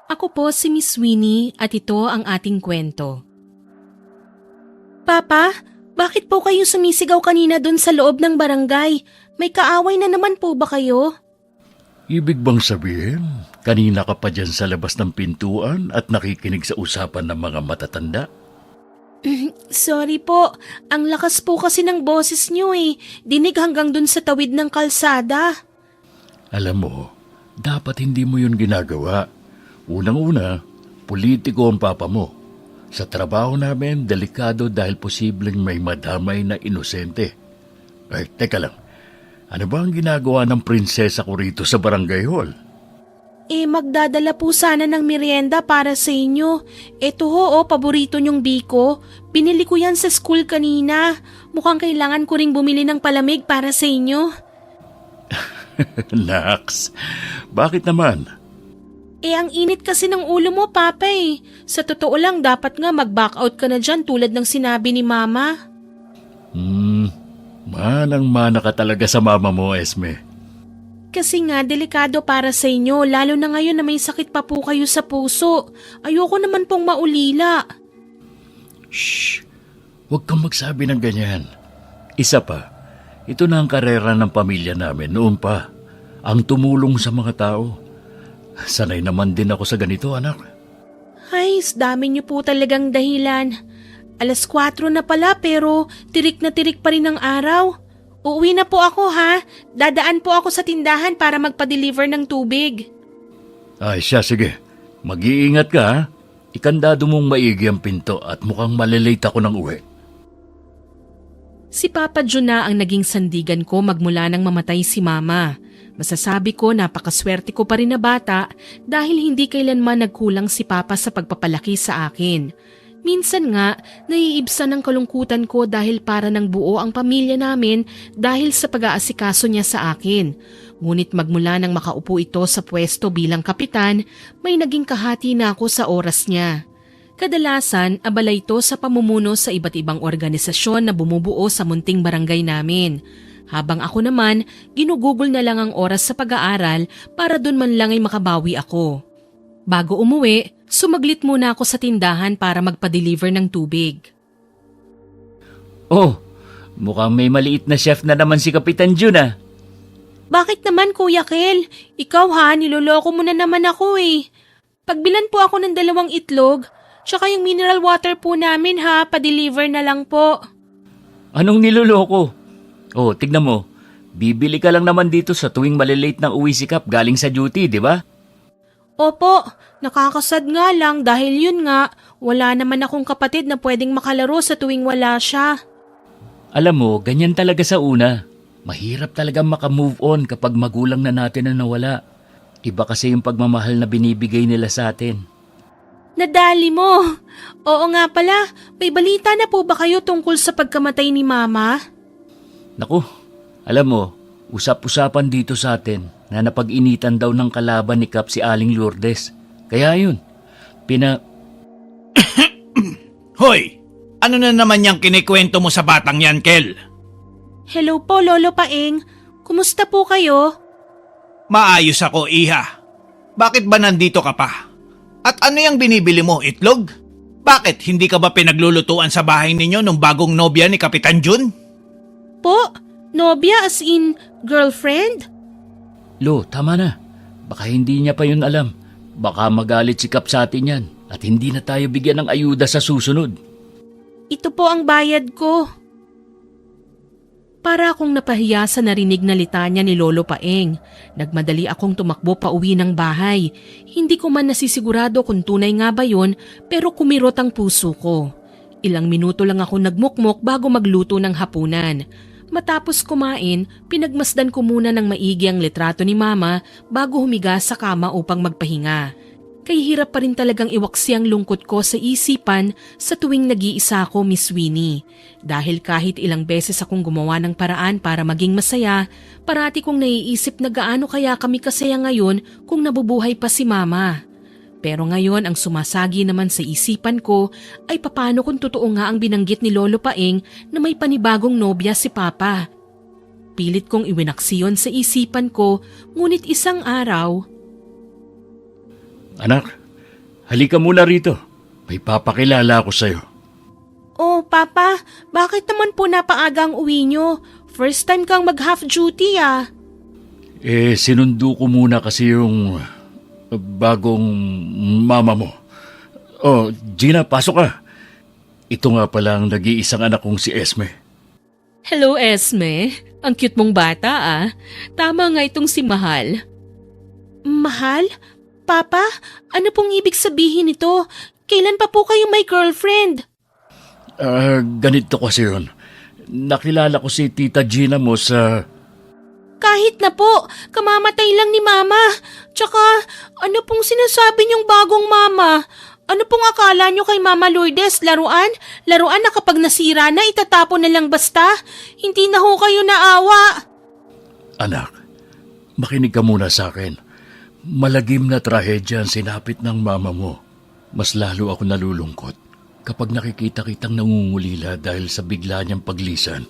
Ako po si Miss Winnie at ito ang ating kwento. Papa, bakit po kayo sumisigaw kanina doon sa loob ng barangay? May kaaway na naman po ba kayo? Ibig bang sabihin, kanina ka pa dyan sa labas ng pintuan at nakikinig sa usapan ng mga matatanda? Sorry po, ang lakas po kasi ng boses niyo eh. Dinig hanggang doon sa tawid ng kalsada. Alam mo, dapat hindi mo yun ginagawa. Unang-una, politiko ang papa mo. Sa trabaho namin, delikado dahil posibleng may madamay na inosente. Ay, teka lang. Ano ba ang ginagawa ng prinsesa ko rito sa barangay hall? Magdadala po sana ng merienda para sa inyo. Eto ho, paborito niyong biko. Binili ko yan sa school kanina. Mukhang kailangan ko ring bumili ng palamig para sa inyo. Nax, bakit naman? Ang init kasi ng ulo mo, Papa eh. Sa totoo lang, dapat nga mag-back out ka na dyan tulad ng sinabi ni Mama. Manang-mana ka talaga sa mama mo, Esme. Kasi nga, delikado para sa inyo, lalo na ngayon na may sakit pa po kayo sa puso. Ayoko naman pong maulila. Shh! Huwag kang magsabi ng ganyan. Isa pa, ito na ang karera ng pamilya namin noon pa. Ang tumulong sa mga tao. Sanay naman din ako sa ganito, anak. Ay, dami niyo po talagang dahilan. 4:00 na pala pero tirik na tirik pa rin ang araw. Uuwi na po ako ha. Dadaan po ako sa tindahan para magpa-deliver ng tubig. Ay siya, sige. Mag-iingat ka ha. Ikandado mong maigi ang pinto at mukhang malilate ako ng uwi. Si Papa Jun na ang naging sandigan ko magmula nang mamatay si Mama. Masasabi ko napakaswerte ko pa rin na bata dahil hindi kailanman nagkulang si Papa sa pagpapalaki sa akin. Minsan nga, naiibsan ang kalungkutan ko dahil para nang buo ang pamilya namin dahil sa pag-aasikaso niya sa akin. Ngunit magmula nang makaupo ito sa pwesto bilang kapitan, may naging kahati na ako sa oras niya. Kadalasan, abala ito sa pamumuno sa iba't ibang organisasyon na bumubuo sa munting barangay namin. Habang ako naman, ginugugol na lang ang oras sa pag-aaral para doon man lang ay makabawi ako. Bago umuwi, sumaglit muna ako sa tindahan para magpa-deliver ng tubig. Oh, mukhang may maliit na chef na naman si Kapitan Jun ah. Bakit naman Kuya Kel? Ikaw ha, niloloko mo na naman ako eh. Pagbilan po ako ng 2 itlog, tsaka yung mineral water po namin ha, pa-deliver na lang po. Anong niloloko? Oh, tignan mo. Bibili ka lang naman dito sa tuwing malilate ng uwi si Kap galing sa duty, di ba? Opo, nakakasad nga lang dahil yun nga, wala naman akong kapatid na pwedeng makalaro sa tuwing wala siya. Alam mo, ganyan talaga sa una. Mahirap talagang makamove on kapag magulang na natin na nawala. Iba kasi yung pagmamahal na binibigay nila sa atin. Nadali mo. Oo nga pala, may balita na po ba kayo tungkol sa pagkamatay ni Mama? Naku, alam mo, usap-usapan dito sa atin na napag-initan daw ng kalaban ni Kap si Aling Lourdes. Kaya yun, Hoy! Ano na naman yung kinikwento mo sa batang yan, Kel? Hello po, Lolo Paeng. Kumusta po kayo? Maayos ako, Iha. Bakit ba nandito ka pa? At ano yung binibili mo, itlog? Bakit hindi ka ba pinaglulutuan sa bahay ninyo nung bagong nobya ni Kapitan Jun? Po? Nobya as in girlfriend? Lo, tama na. Baka hindi niya pa yun alam. Baka magalit si Kap sa atin yan at hindi na tayo bigyan ng ayuda sa susunod. Ito po ang bayad ko. Para akong napahiya sa narinig na litanya ni Lolo Paeng. Nagmadali akong tumakbo pa uwi ng bahay. Hindi ko man nasisigurado kung tunay nga ba yun pero kumirot ang puso ko. Ilang minuto lang ako nagmukmok bago magluto ng hapunan. Matapos kumain, pinagmasdan ko muna ng maigi ang litrato ni Mama bago humiga sa kama upang magpahinga. Kaya hirap pa rin talagang iwaksi ang lungkot ko sa isipan sa tuwing nag-iisa ako, Miss Winnie. Dahil kahit ilang beses akong gumawa ng paraan para maging masaya, parati kong naiisip na gaano kaya kami kasaya ngayon kung nabubuhay pa si Mama. Pero ngayon ang sumasagi naman sa isipan ko ay papaano kung totoo nga ang binanggit ni Lolo Paeng na may panibagong nobya si Papa. Pilit kong iwinaksiyon sa isipan ko, ngunit isang araw... Anak, halika muna rito. May papakilala ako sa'yo. Oh, Papa, bakit naman po napaaga ang uwi nyo? First time kang mag-half duty ah. Sinundo ko muna kasi yung bagong mama mo. Oh, Gina, pasok ka. Ito nga pala ang nag-iisang anak kong si Esme. Hello, Esme. Ang cute mong bata ah. Tama nga itong si Mahal. Mahal? Papa, ano pong ibig sabihin nito? Kailan pa po kayo may girlfriend? Ganito kasi yun. Nakilala ko si Tita Gina mo sa... Kahit na po, kamamatay lang ni Mama. Tsaka, ano pong sinasabi niyong bagong Mama? Ano pong akala niyo kay Mama Lourdes? Laruan? Laruan na kapag nasira na, itatapon na lang basta? Hindi na ho kayo naawa. Anak, makinig ka muna sa akin. Malagim na trahedya ang sinapit ng mama mo. Mas lalo ako nalulungkot kapag nakikita kitang nangungulila dahil sa bigla niyang paglisan.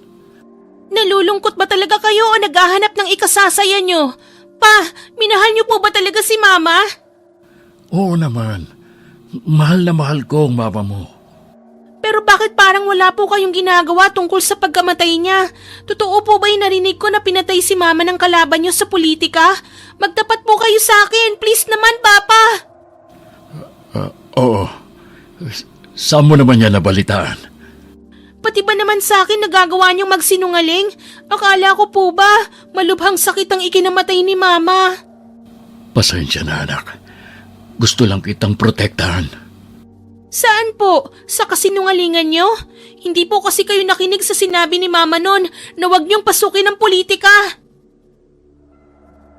Nalulungkot ba talaga kayo o naghahanap ng ikasasaya niyo? Pa, minahal niyo po ba talaga si Mama? Oo naman. Mahal na mahal ko ang mama mo. Pero bakit parang wala po kayong ginagawa tungkol sa pagkamatay niya? Totoo po ba yung narinig ko na pinatay si Mama ng kalaban niyo sa politika? Magtapat po kayo sa akin, please naman, Papa! Oo. Saan mo naman yan nabalitaan? Pati ba naman sa akin nagagawa niyong magsinungaling? Akala ko po ba, malubhang sakit ang ikinamatay ni Mama? Pasensya na, anak. Gusto lang kitang protektahan. Saan po? Sa kasinungalingan niyo? Hindi po kasi kayo nakinig sa sinabi ni Mama noon na huwag niyong pasukin ang politika.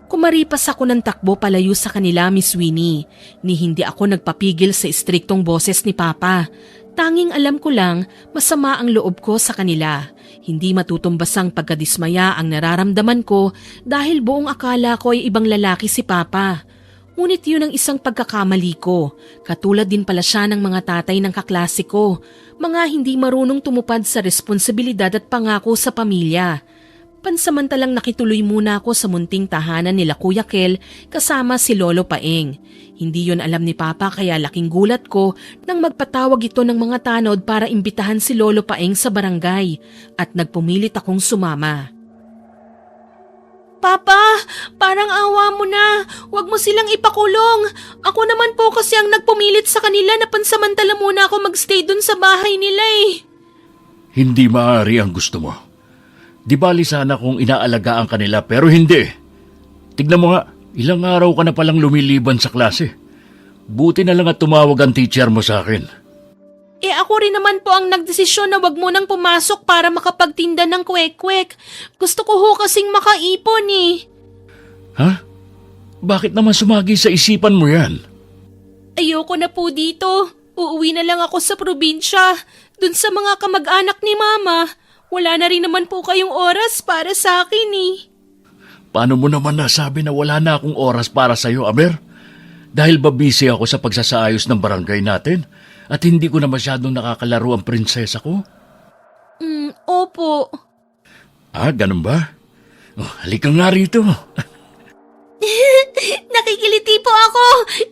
Kumaripas ako ng takbo palayo sa kanila, Miss Winnie, ni hindi ako nagpapigil sa istriktong boses ni Papa. Tanging alam ko lang, masama ang loob ko sa kanila. Hindi matutumbasang pagkadismaya ang nararamdaman ko dahil buong akala ko ay ibang lalaki si Papa. Ngunit yun ang isang pagkakamali ko. Katulad din pala siya ng mga tatay ng kaklase ko. Mga hindi marunong tumupad sa responsibilidad at pangako sa pamilya. Pansamantalang nakituloy muna ako sa munting tahanan nila Kuya Kel kasama si Lolo Paeng. Hindi yon alam ni Papa kaya laking gulat ko nang magpatawag ito ng mga tanod para imbitahan si Lolo Paeng sa barangay at nagpumilit akong sumama. Papa, parang awa mo na. Huwag mo silang ipakulong. Ako naman po kasi ang nagpumilit sa kanila na pansamantala muna ako magstay dun sa bahay nila eh. Hindi maaari ang gusto mo. Di bali sana kung inaalagaan kanila pero hindi. Tignan mo nga, ilang araw ka na palang lumiliban sa klase. Buti na lang at tumawag ang teacher mo sa akin. Ako rin naman po ang nagdesisyon na wag mo nang pumasok para makapagtinda ng kwek-kwek. Gusto ko ho kasing makaipon eh. Ha? Bakit naman sumagi sa isipan mo yan? Ayoko na po dito. Uuwi na lang ako sa probinsya. Dun sa mga kamag-anak ni Mama. Wala na rin naman po kayong oras para sa akin eh. Paano mo naman nasabi na wala na akong oras para sa'yo, Aber? Dahil ba busy ako sa pagsasaayos ng barangay natin at hindi ko na masyadong nakakalaro ang prinsesa ko? Opo. Ganun ba? Halika nga rito. Nakikiliti po ako.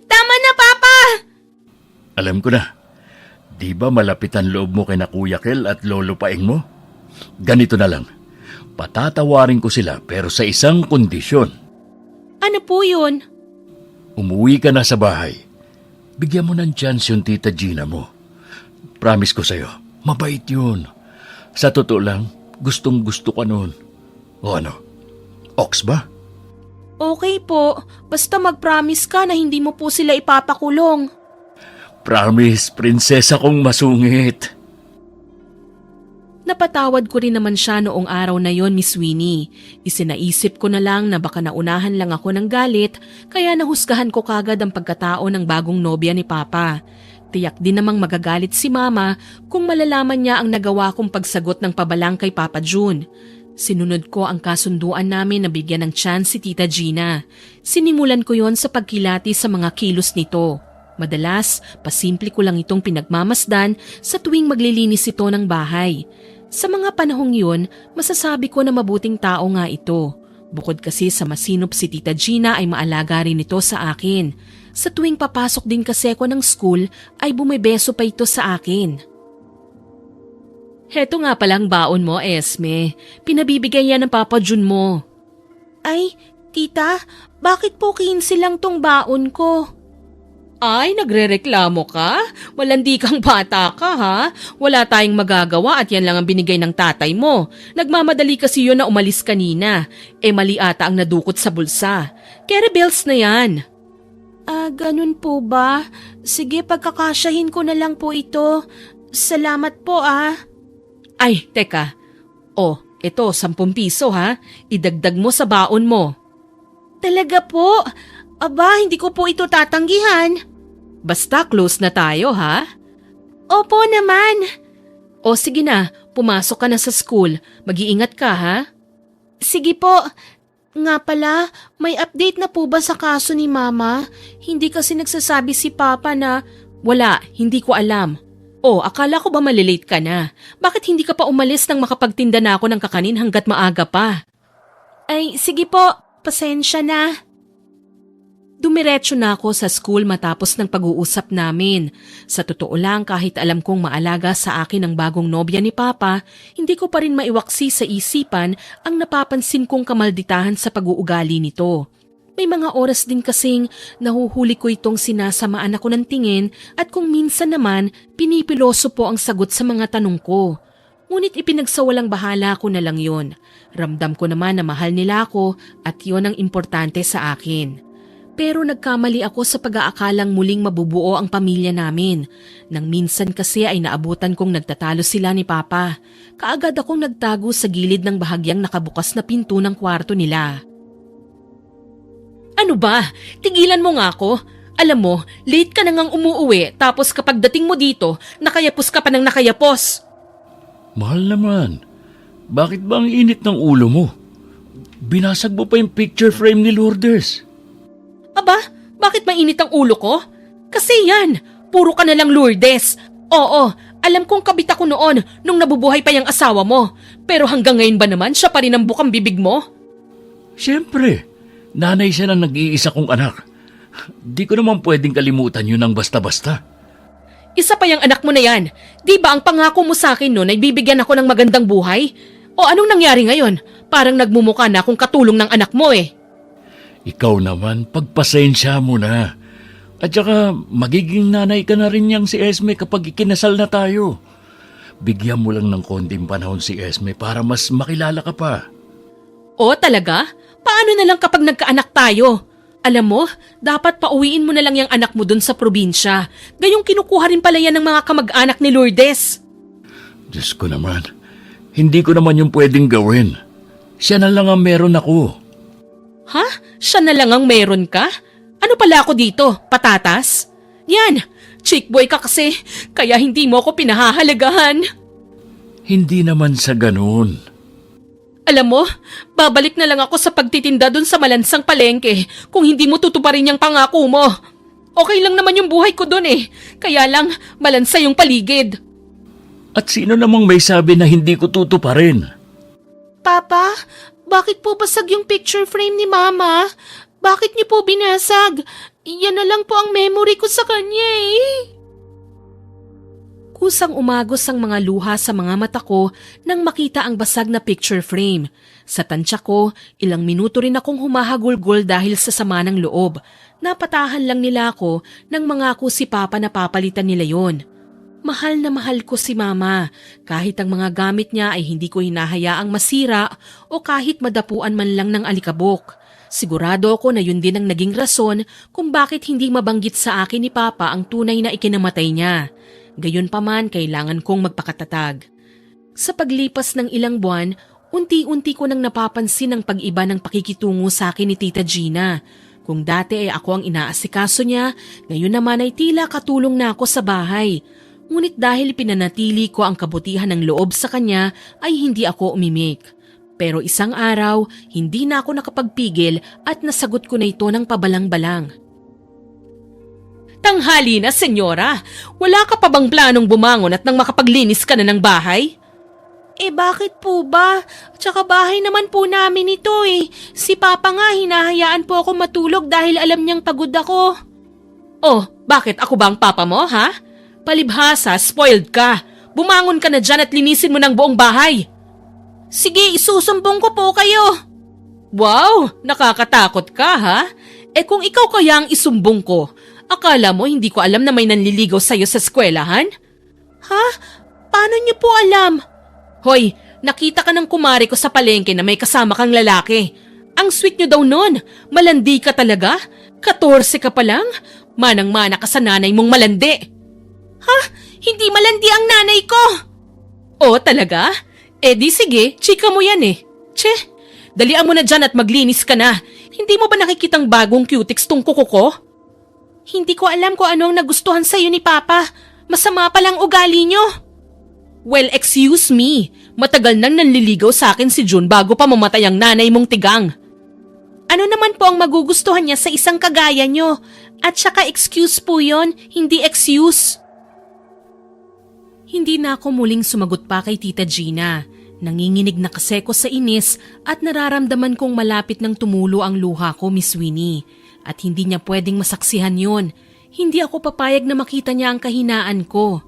Tama na, Papa. Alam ko na. Di ba malapit ang loob mo kay na Kuya Kel at Lolo Paeng mo? Ganito na lang. Patatawarin ko sila pero sa isang kondisyon. Ano po yun? Umuwi ka na sa bahay. Bigyan mo ng chance yung Tita Gina mo. Promise ko sa'yo, mabait yun. Sa totoo lang, gustong gusto ka noon. O ano, ox ba? Okay po. Basta mag-promise ka na hindi mo po sila ipapakulong. Promise, prinsesa kong masungit. Napatawad ko rin naman siya noong araw na yon, Miss Winnie. Isinaisip ko na lang na baka naunahan lang ako ng galit, kaya nahusgahan ko kagad ang pagkatao ng bagong nobya ni Papa. Tiyak din namang magagalit si Mama kung malalaman niya ang nagawa kong pagsagot ng pabalang kay Papa June. Sinunod ko ang kasunduan namin na bigyan ng chance si Tita Gina. Sinimulan ko yon sa pagkilati sa mga kilos nito. Madalas, pasimple ko lang itong pinagmamasdan sa tuwing maglilinis ito ng bahay. Sa mga panahong yun, masasabi ko na mabuting tao nga ito. Bukod kasi sa masinop si Tita Gina ay maalaga rin ito sa akin. Sa tuwing papasok din kasi ako ng school ay bumibeso pa ito sa akin. Heto nga palang baon mo, Esme. Pinabibigay yan ng Papa Jun mo. Ay, tita, bakit po 15 lang tong baon ko? Ay, nagrereklamo ka? Malandi kang bata ka, ha? Wala tayong magagawa at yan lang ang binigay ng tatay mo. Nagmamadali kasi yun na umalis kanina. Mali ata ang nadukot sa bulsa. Carry bills na yan. Ganun po ba? Sige, pagkakasyahin ko na lang po ito. Salamat po, Ay, teka. Ito, 10 piso, ha? Idagdag mo sa baon mo. Talaga po? Aba, hindi ko po ito tatanggihan. Basta close na tayo, ha? Opo naman. Sige na, pumasok ka na sa school. Mag-iingat ka, ha? Sige po. Nga pala, may update na po ba sa kaso ni Mama? Hindi kasi nagsasabi si Papa na... Wala, hindi ko alam. Akala ko ba malilate ka na? Bakit hindi ka pa umalis nang makapagtinda na ako ng kakanin hanggat maaga pa? Ay, sige po. Pasensya na. Dumiretso na ako sa school matapos ng pag-uusap namin. Sa totoo lang, kahit alam kong maalaga sa akin ang bagong nobya ni Papa, hindi ko pa rin maiwaksi sa isipan ang napapansin kong kamalditahan sa pag-uugali nito. May mga oras din kasing nahuhuli ko itong sinasamaan ako ng tingin at kung minsan naman pinipiloso po ang sagot sa mga tanong ko. Ngunit ipinagsawalang bahala ko na lang yon. Ramdam ko naman na mahal nila ako at yon ang importante sa akin. Pero nagkamali ako sa pag-aakalang muling mabubuo ang pamilya namin. Nang minsan kasi ay naabutan kong nagtatalo sila ni Papa. Kaagad akong nagtago sa gilid ng bahagyang nakabukas na pinto ng kwarto nila. Ano ba? Tigilan mo nga ako. Alam mo, late ka na ngang umuuwi tapos kapag dating mo dito, nakayapos ka pa ng nakayapos. Mahal naman. Bakit ba ang init ng ulo mo? Binasag mo pa yung picture frame ni Lourdes. Aba, bakit mainit ang ulo ko? Kasi yan, puro ka na lang Lourdes. Oo, alam kong kabit ako noon nung nabubuhay pa yung asawa mo. Pero hanggang ngayon ba naman siya pa rin ang bukang bibig mo? Siyempre, nanay siya ng nag-iisa kong anak. Di ko naman pwedeng kalimutan yun ng basta-basta. Isa pa yung anak mo na yan. Di ba ang pangako mo sa akin noon ay bibigyan ako ng magandang buhay? O anong nangyari ngayon? Parang nagmumukha na akong katulong ng anak mo eh. Ikaw naman, pagpasensya mo na. At saka, magiging nanay ka na rin niyang si Esme kapag ikinasal na tayo. Bigyan mo lang ng konting panahon si Esme para mas makilala ka pa. Talaga? Paano na lang kapag nagkaanak tayo? Alam mo, dapat pauwiin mo na lang yung anak mo dun sa probinsya. Gayong kinukuha rin pala yan ng mga kamag-anak ni Lourdes. Diyos ko naman, hindi ko naman yung pwedeng gawin. Siya na lang ang meron ako. Ha? Siya na lang ang meron ka? Ano pala ako dito? Patatas? Yan, chick boy ka kasi, kaya hindi mo ako pinahahalagahan. Hindi naman sa ganun. Alam mo, babalik na lang ako sa pagtitinda dun sa malansang palengke kung hindi mo tutuparin yung pangako mo. Okay lang naman yung buhay ko dun eh, kaya lang malansa yung paligid. At sino namang may sabi na hindi ko tutuparin? Papa, bakit po basag yung picture frame ni Mama? Bakit niyo po binasag? Yan na lang po ang memory ko sa kanya eh. Kusang umagos ang mga luha sa mga mata ko nang makita ang basag na picture frame. Sa tansya ko, ilang minuto rin akong humahagulgol dahil sa sama ng loob. Napatahan lang nila ako nang mangako si Papa na papalitan nila yon. Mahal na mahal ko si Mama, kahit ang mga gamit niya ay hindi ko hinahayaang masira o kahit madapuan man lang ng alikabok. Sigurado ako na yun din ang naging rason kung bakit hindi mabanggit sa akin ni Papa ang tunay na ikinamatay niya. Gayunpaman, kailangan kong magpakatatag. Sa paglipas ng ilang buwan, unti-unti ko nang napapansin ang pag-iba ng pakikitungo sa akin ni Tita Gina. Kung dati ay ako ang inaasikaso niya, ngayon naman ay tila katulong na ako sa bahay. Ngunit dahil pinanatili ko ang kabutihan ng loob sa kanya ay hindi ako umimik. Pero isang araw, hindi na ako nakapagpigil at nasagot ko na ito ng pabalang-balang. Tanghali na, senyora. Wala ka pa bang planong bumangon at nang makapaglinis ka na ng bahay? Bakit po ba? Tsaka bahay naman po namin ito eh. Si Papa nga hinahayaan po ako matulog dahil alam niyang pagod ako. Oh, bakit? Ako ba ang papa mo, ha? Palibhasa, spoiled ka. Bumangon ka na dyan at linisin mo ng buong bahay. Sige, isusumbong ko po kayo. Wow, nakakatakot ka, ha? Kung ikaw kaya ang isumbong ko, akala mo hindi ko alam na may nanliligaw sa'yo sa eskwelahan? Ha? Paano niyo po alam? Hoy, nakita ka ng kumari ko sa palengke na may kasama kang lalaki. Ang sweet niyo daw nun. Malandi ka talaga? 14 ka pa lang? Manang-mana ka sa nanay mong malandi. Ha? Hindi malandi ang nanay ko. Oh, talaga? Di sige, chika mo yan eh. Che, dalian mo na dyan at maglinis ka na. Hindi mo ba nakikitang bagong cutics tong kuko ko? Hindi ko alam kung ano ang nagustuhan sa'yo ni Papa. Masama palang ugali nyo. Well, excuse me. Matagal nang nanliligaw sa akin si June bago pa mamatay ang nanay mong tigang. Ano naman po ang magugustuhan niya sa isang kagaya nyo? At saka excuse po yon, hindi excuse. Hindi na ako muling sumagot pa kay Tita Gina. Nanginginig na kasi ko sa inis at nararamdaman kong malapit ng tumulo ang luha ko, Miss Winnie. At hindi niya pwedeng masaksihan yon. Hindi ako papayag na makita niya ang kahinaan ko.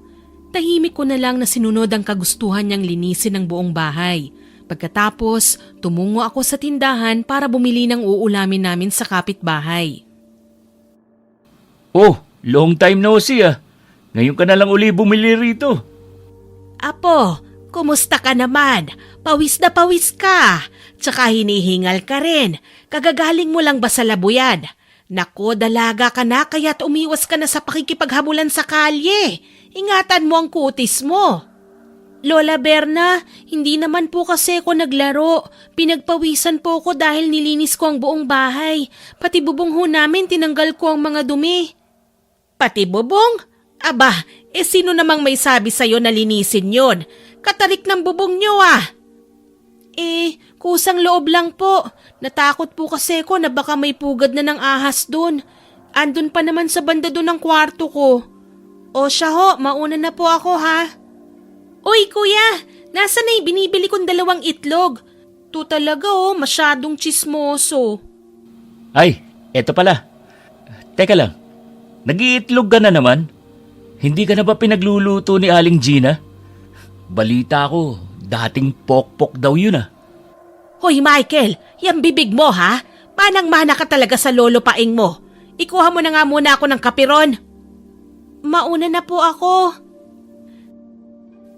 Tahimik ko na lang na sinunod ang kagustuhan niyang linisin ng buong bahay. Pagkatapos, tumungo ako sa tindahan para bumili ng uulamin namin sa kapitbahay. Oh, long time no see ah. Ngayon ka na lang uli bumili rito. Apo, kumusta ka naman? Pawis na pawis ka. Tsaka hinihingal ka rin. Kagagaling mo lang ba sa labuyan? Nako, dalaga ka na kaya't umiwas ka na sa pakikipaghabulan sa kalye. Ingatan mo ang kutis mo. Lola Berna, hindi naman po kasi ako naglaro. Pinagpawisan po ko dahil nilinis ko ang buong bahay. Pati bubong ho namin tinanggal ko ang mga dumi. Pati bubong? Aba, sino namang may sabi sa'yo na linisin yon? Katarik ng bubong nyo ah. Kusang loob lang po. Natakot po kasi ko na baka may pugad na ng ahas dun. Andun pa naman sa banda dun ang kwarto ko. O siya ho, mauna na po ako ha. Uy kuya, nasa na yung binibili kong 2 itlog? To talaga masyadong chismoso. Ay, eto pala. Teka lang, nag-iitlog ka na naman? Hindi ka na ba pinagluluto ni Aling Gina? Balita ko, dating pokpok daw yun ah. Hoy Michael, yung bibig mo ha? Manang-mana ka talaga sa lolo paing mo. Ikuha mo na nga muna ako ng kapiron. Mauna na po ako.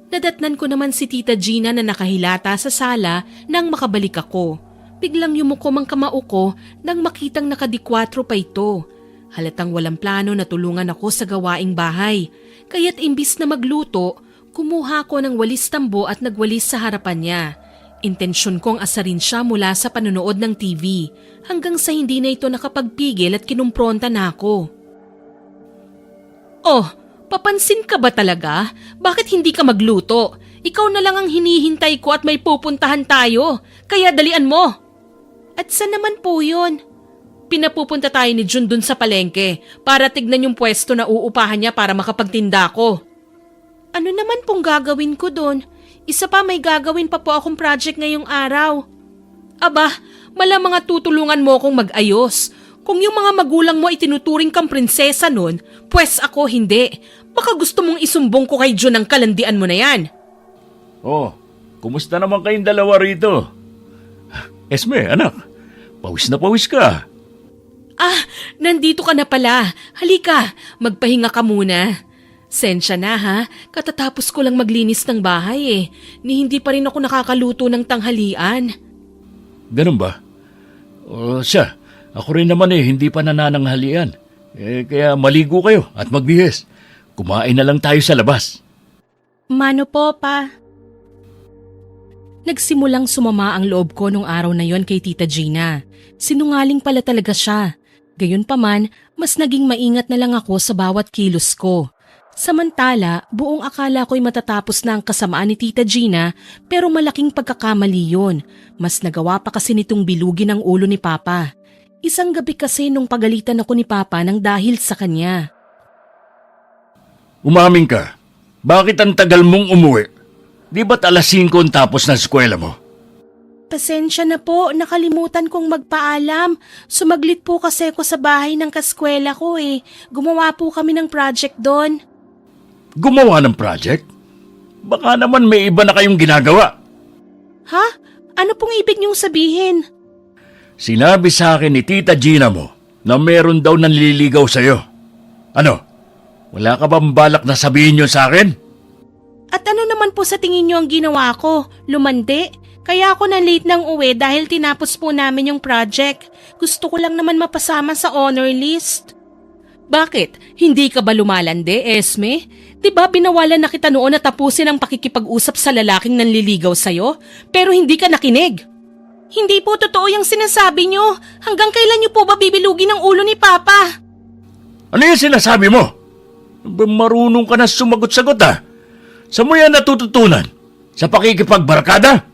Nadatnan ko naman si Tita Gina na nakahilata sa sala nang makabalik ako. Biglang yumukom ang kamao ko nang makitang nakadikwatro pa ito. Halatang walang plano na tulungan ako sa gawaing bahay. Kaya't imbis na magluto, kumuha ko ng walis tambo at nagwalis sa harapan niya. Intensyon kong asarin siya mula sa panonood ng TV hanggang sa hindi na ito nakapagpigil at kinumpronta na ako. Oh, papansin ka ba talaga? Bakit hindi ka magluto? Ikaw na lang ang hinihintay ko at may pupuntahan tayo. Kaya dalian mo. At saan naman po yun? Pinapupunta tayo ni Jun dun sa palengke para tignan yung pwesto na uupahan niya para makapagtinda ko. Ano naman pong gagawin ko dun? Isa pa may gagawin pa po akong project ngayong araw. Aba, malamang nga tutulungan mo akong mag-ayos. Kung yung mga magulang mo itinuturing kang prinsesa nun, pwes ako hindi. Baka gusto mong isumbong ko kay Jun ang kalandian mo na yan. Oh, kumusta naman kayong dalawa rito? Esme, anak, pawis na pawis ka. Ah, nandito ka na pala. Halika, magpahinga ka muna. Sensya na ha, katatapos ko lang maglinis ng bahay ni hindi pa rin ako nakakaluto ng tanghalian. Ganun ba? O siya, ako rin naman hindi pa nanananghalian. Kaya maligo kayo at magbihis. Kumain na lang tayo sa labas. Mano po pa? Nagsimulang sumama ang loob ko nung araw na yon kay Tita Gina. Sinungaling pala talaga siya. Gayunpaman, mas naging maingat na lang ako sa bawat kilos ko. Samantala, buong akala ko'y matatapos na ang kasamaan ni Tita Gina pero malaking pagkakamali yun. Mas nagawa pa kasi nitong bilugin ang ulo ni Papa. Isang gabi kasi nung pagalitan ako ni Papa nang dahil sa kanya. Umamin ka. Bakit ang tagal mong umuwi? Di ba't alas 5 ang tapos ng eskwela mo? Pasensya na po, nakalimutan kong magpaalam. Sumaglit po kasi ako sa bahay ng kaskwela ko eh. Gumawa po kami ng project doon. Gumawa ng project? Baka naman may iba na kayong ginagawa. Ha? Ano pong ibig niyong sabihin? Sinabi sa akin ni Tita Gina mo na meron daw nanliligaw sa'yo. Ano? Wala ka bang balak na sabihin yun sa akin? At ano naman po sa tingin niyo ang ginawa ko? Lumandi? Kaya ako na late nang uwi dahil tinapos po namin yung project. Gusto ko lang naman mapasama sa honor list. Bakit? Hindi ka ba lumalande, Esme? Diba binawalan na kita noon na tapusin ang pakikipag-usap sa lalaking nanliligaw sa'yo? Pero hindi ka nakinig. Hindi po totoo yung sinasabi niyo. Hanggang kailan niyo po ba bibilugin ang ulo ni Papa? Ano yung sinasabi mo? Marunong ka na sumagot-sagot ah. Saan mo yan natututunan? Sa pakikipagbarkada?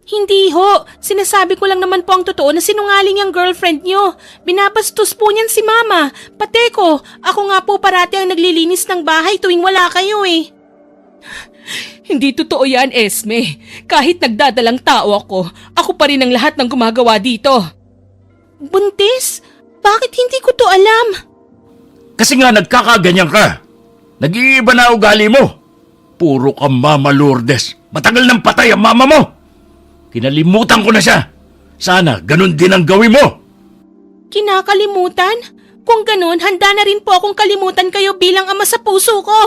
Hindi ho. Sinasabi ko lang naman po ang totoo na sinungaling yung girlfriend niyo. Binabastos po niyan si Mama. Pati ko, ako nga po parati ang naglilinis ng bahay tuwing wala kayo eh. Hindi totoo yan, Esme. Kahit nagdadalang tao ako pa rin ang lahat ng gumagawa dito. Buntis? Bakit hindi ko to alam? Kasi nga nagkakaganyan ka. Nag-iiba na ugali mo. Puro ka Mama Lourdes. Matagal nang patay ang mama mo. Kinalimutan ko na siya. Sana ganun din ang gawin mo. Kinakalimutan? Kung ganun, handa na rin po akong kalimutan kayo bilang ama sa puso ko.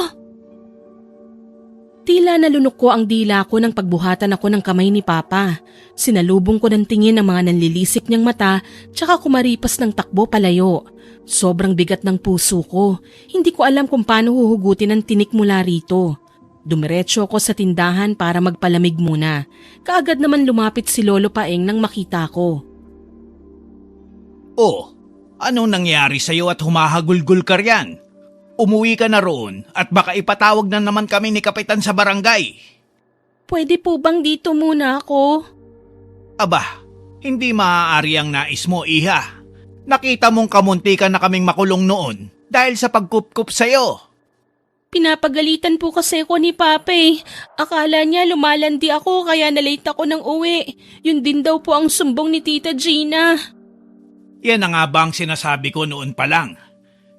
Tila nalunok ko ang dila ko nang pagbuhatan ako ng kamay ni Papa. Sinalubong ko ng tingin ang mga nanlilisik niyang mata tsaka kumaripas ng takbo palayo. Sobrang bigat ng puso ko. Hindi ko alam kung paano huhugutin ang tinik mula rito. Dumiretso ako sa tindahan para magpalamig muna. Kaagad naman lumapit si Lolo Paeng nang makita ko. Oh, anong nangyari sa'yo at humahagulgul ka riyan? Umuwi ka na roon at baka ipatawag na naman kami ni Kapitan sa barangay. Pwede po bang dito muna ako? Aba, hindi maaari ang nais mo, Iha. Nakita mong kamunti ka na kaming makulong noon dahil sa pagkupkup sa'yo. Pinapagalitan po kasi ako ni Papa eh. Akala niya lumalandi ako kaya nalate ako ng uwi. Yun din daw po ang sumbong ni Tita Gina. Yan na nga ba ang sinasabi ko noon pa lang?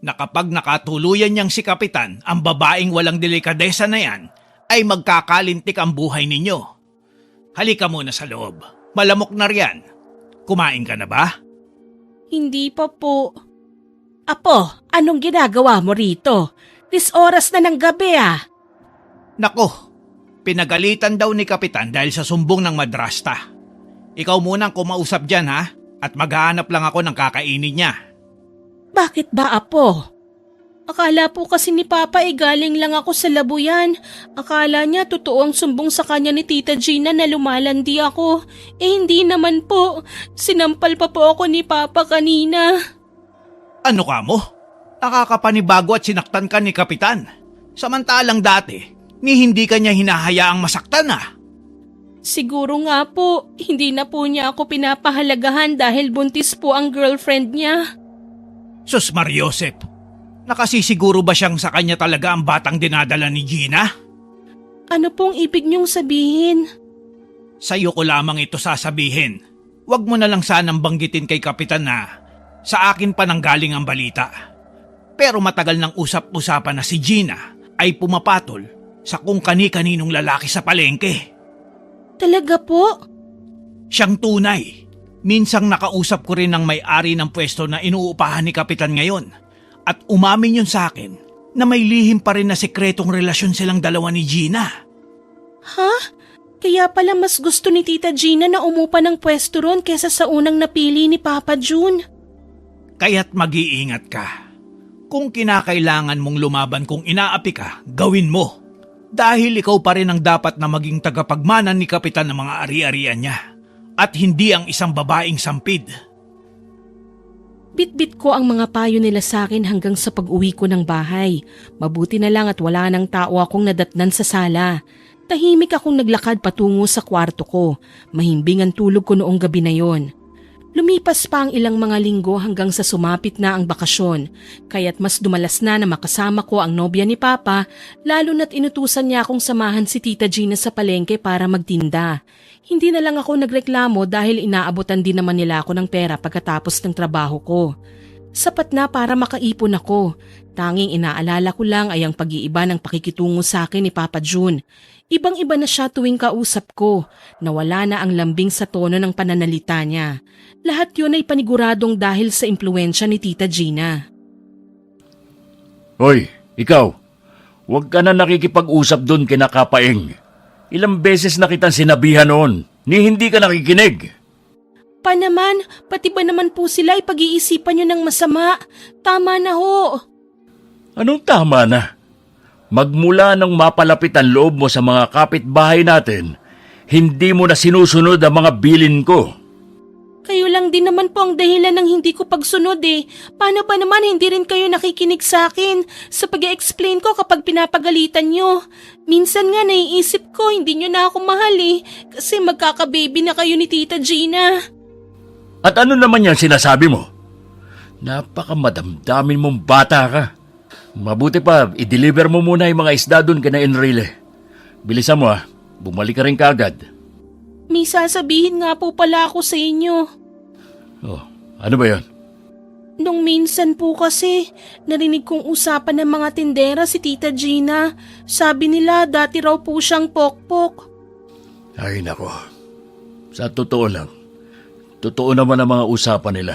Na kapag nakatuluyan niyang si Kapitan, ang babaeng walang delikadesa na yan, ay magkakalintik ang buhay ninyo. Halika muna sa loob. Malamok na riyan. Kumain ka na ba? Hindi pa po. Apo, anong ginagawa mo rito? Oras na ng gabi ah. Nako, pinagalitan daw ni Kapitan dahil sa sumbong ng madrasta. Ikaw munang kumausap dyan ha, at maghahanap lang ako ng kakainin niya. Bakit ba, Apo? Akala po kasi ni Papa galing lang ako sa labuyan. Akala niya totoo ang sumbong sa kanya ni Tita Gina na lumalandi ako. Hindi naman po. Sinampal pa po ako ni Papa kanina. Ano ka mo? Nakakapanibago at sinaktan ka ni Kapitan. Samantalang dati, ni hindi ka niya hinahayaang masaktan ah. Siguro nga po, hindi na po niya ako pinapahalagahan dahil buntis po ang girlfriend niya. Sus Mariosep, nakasisiguro ba siyang sa kanya talaga ang batang dinadala ni Gina? Ano pong ibig niyong sabihin? Sa'yo ko lamang ito sasabihin. Huwag mo na lang sanang banggitin kay Kapitan na sa akin pa nanggaling ang balita. Pero matagal ng usap-usapan na si Gina ay pumapatol sa kung kani-kaninong lalaki sa palengke. Talaga po? Siyang tunay. Minsang nakausap ko rin ang may-ari ng pwesto na inuupahan ni Kapitan ngayon. At umamin yun sa akin na may lihim pa rin na sekretong relasyon silang dalawa ni Gina. Ha? Kaya pala mas gusto ni Tita Gina na umupa ng pwesto ron kesa sa unang napili ni Papa June. Kaya't mag-iingat ka. Kung kinakailangan mong lumaban kung inaapi ka, gawin mo. Dahil ikaw pa rin ang dapat na maging tagapagmanan ni Kapitan ng mga ari-arian niya. At hindi ang isang babaeng sampid. Bit-bit ko ang mga payo nila sa akin hanggang sa pag-uwi ko ng bahay. Mabuti na lang at wala nang tao akong nadatnan sa sala. Tahimik akong naglakad patungo sa kwarto ko. Mahimbing ang tulog ko noong gabi na yon. Lumipas pa ang ilang mga linggo hanggang sa sumapit na ang bakasyon, kaya't mas dumalas na makasama ko ang nobya ni Papa, lalo na't inutusan niya akong samahan si Tita Gina sa palengke para magtinda. Hindi na lang ako nagreklamo dahil inaabutan din naman nila ako ng pera pagkatapos ng trabaho ko. Sapat na para makaipon ako. Tanging inaalala ko lang ay ang pag-iiba ng pakikitungo sa akin ni Papa June. Ibang-iba na siya tuwing kausap ko. Nawala na ang lambing sa tono ng pananalita niya. Lahat yun ay paniguradong dahil sa impluwensya ni Tita Gina. Hoy, ikaw, huwag ka na nakikipag-usap doon kina Kapaeng. Ilang beses na kitang sinabihan noon, ni hindi ka nakikinig. Pa naman, pati ba naman po sila ay pag-iisipan nyo ng masama? Tama na ho. Anong tama na? Magmula nang mapalapit ang loob mo sa mga kapitbahay natin, hindi mo na sinusunod ang mga bilin ko. Kayo lang din naman po ang dahilan ng hindi ko pagsunod eh. Paano ba naman hindi rin kayo nakikinig sa akin sa pag-explain ko kapag pinapagalitan nyo? Minsan nga naiisip ko hindi nyo na ako mahal eh kasi magkakababy na kayo ni Tita Gina. At ano naman yan sinasabi mo? Napakamadamdamin mong bata ka. Mabuti pa, i-deliver mo muna yung mga isda doon kina Enrile. Bilisan mo bumalik ka rin kaagad. May sasabihin nga po pala ako sa inyo. Oh, ano ba yan? Nung minsan po kasi, narinig kong usapan ng mga tindera si Tita Gina. Sabi nila dati raw po siyang pokpok. Ay nako, sa totoo lang, totoo naman ang mga usapan nila.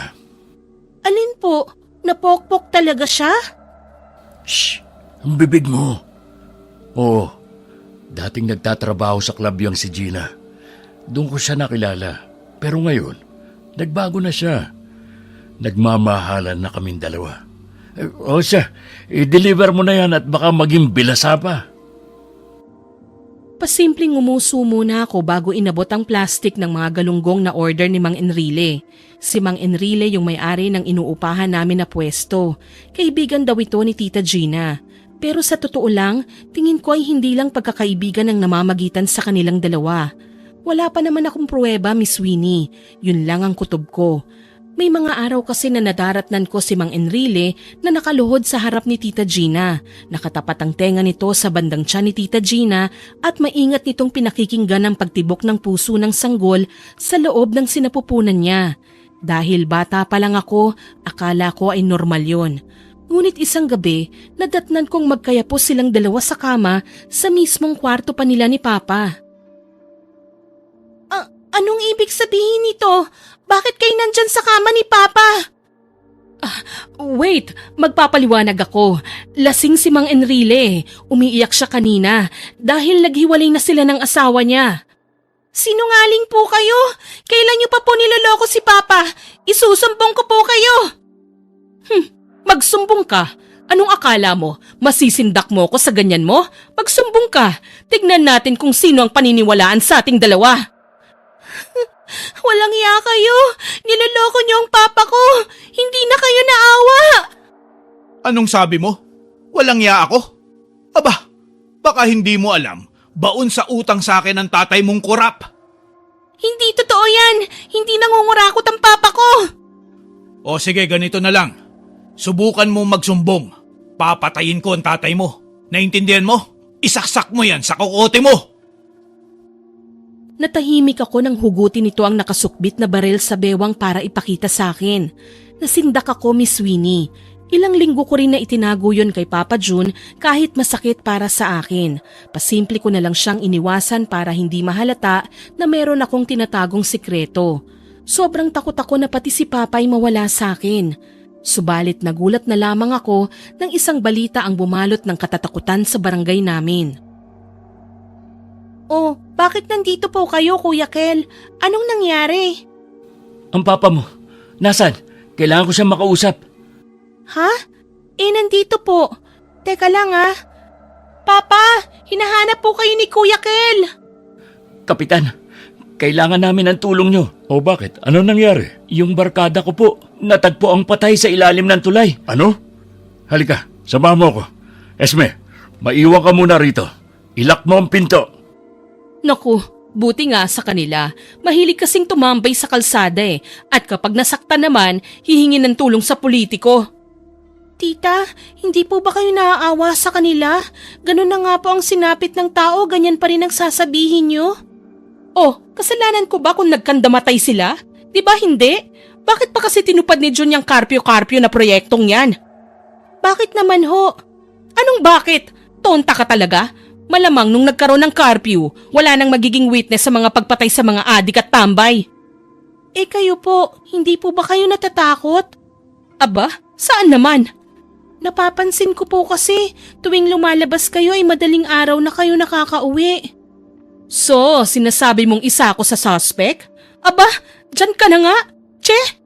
Alin po? Napokpok talaga siya? Shh! Ang bibig mo! Oo, dating nagtatrabaho sa club yung si Gina. Doon ko siya nakilala. Pero ngayon, nagbago na siya. Nagmamahalan na kaming dalawa. O siya, i-deliver mo na yan at baka maging bilasa pa. Pasimpleng umuso muna ako bago inabot ang plastic ng mga galunggong na order ni Mang Enrile. Si Mang Enrile yung may-ari ng inuupahan namin na pwesto. Kaibigan daw ito ni Tita Gina. Pero sa totoo lang, tingin ko ay hindi lang pagkakaibigan ang namamagitan sa kanilang dalawa. Wala pa naman akong pruweba, Miss Winnie. Yun lang ang kutob ko. May mga araw kasi na nadaratnan ko si Mang Enrile na nakaluhod sa harap ni Tita Gina. Nakatapat ang tenga nito sa bandang tiyan ni Tita Gina at maingat nitong pinakikinggan ang pagtibok ng puso ng sanggol sa loob ng sinapupunan niya. Dahil bata pa lang ako, akala ko ay normal yon. Ngunit isang gabi, nadatnan kong magkayapos silang dalawa sa kama sa mismong kwarto pa nila ni Papa. Anong ibig sabihin nito? Bakit kayo nandyan sa kama ni Papa? Wait, magpapaliwanag ako. Lasing si Mang Enrile. Umiiyak siya kanina dahil naghiwalay na sila ng asawa niya. Sinungaling po kayo? Kailan niyo pa po niloloko si Papa? Isusumbong ko po kayo. Magsumbong ka. Anong akala mo? Masisindak mo ko sa ganyan mo? Magsumbong ka. Tignan natin kung sino ang paniniwalaan sa ating dalawa. Walang iya kayo. Niloloko niyo ang papa ko. Hindi na kayo naawa. Anong sabi mo? Walang ya ako? Aba, baka hindi mo alam. Baon sa utang sa akin ng tatay mong kurap. Hindi totoo yan. Hindi nangungurakot ang papa ko. O sige, ganito na lang. Subukan mo magsumbong. Papatayin ko ang tatay mo. Naintindihan mo? Isaksak mo yan sa kukote mo. Natahimik ako nang hugutin nito ang nakasukbit na baril sa bewang para ipakita sa akin. Nasindak ako, Miss Winnie. Ilang linggo ko rin na itinago yun kay Papa June kahit masakit para sa akin. Pasimple ko na lang siyang iniwasan para hindi mahalata na meron akong tinatagong sikreto. Sobrang takot ako na pati si Papa ay mawala sa akin. Subalit nagulat na lamang ako nang isang balita ang bumalot ng katatakutan sa barangay namin. Oh, bakit nandito po kayo, Kuya Kel? Anong nangyari? Ang papa mo, nasan? Kailangan ko siyang makausap. Ha? Nandito po. Teka lang Papa, hinahanap po kayo ni Kuya Kel. Kapitan, kailangan namin ng tulong nyo. O bakit? Ano nangyari? Yung barkada ko po, natagpo ang patay sa ilalim ng tulay. Ano? Halika, samahan mo ako. Esme, maiwan ka muna rito. Ilak mo ang pinto. Naku, Buti nga sa kanila, mahilig kasing tumambay sa kalsada at kapag nasakta naman, hihingi ng tulong sa politiko. Tita, hindi po ba kayo naaawa sa kanila? Ganun na nga po ang sinapit ng tao, ganyan pa rin ang sasabihin nyo? Oh, kasalanan ko ba kung nagkandamatay sila? Di ba hindi? Bakit pa kasi tinupad ni Jun yung karpyo-karpyo na proyektong yan? Bakit naman ho? Anong bakit? Tonta ka talaga? Malamang nung nagkaroon ng curfew, wala nang magiging witness sa mga pagpatay sa mga adik at tambay. Kayo po, hindi po ba kayo natatakot? Aba, saan naman? Napapansin ko po kasi tuwing lumalabas kayo ay madaling araw na kayo nakakauwi. So, sinasabi mong isa ako sa suspect? Aba, dyan ka na nga, Che!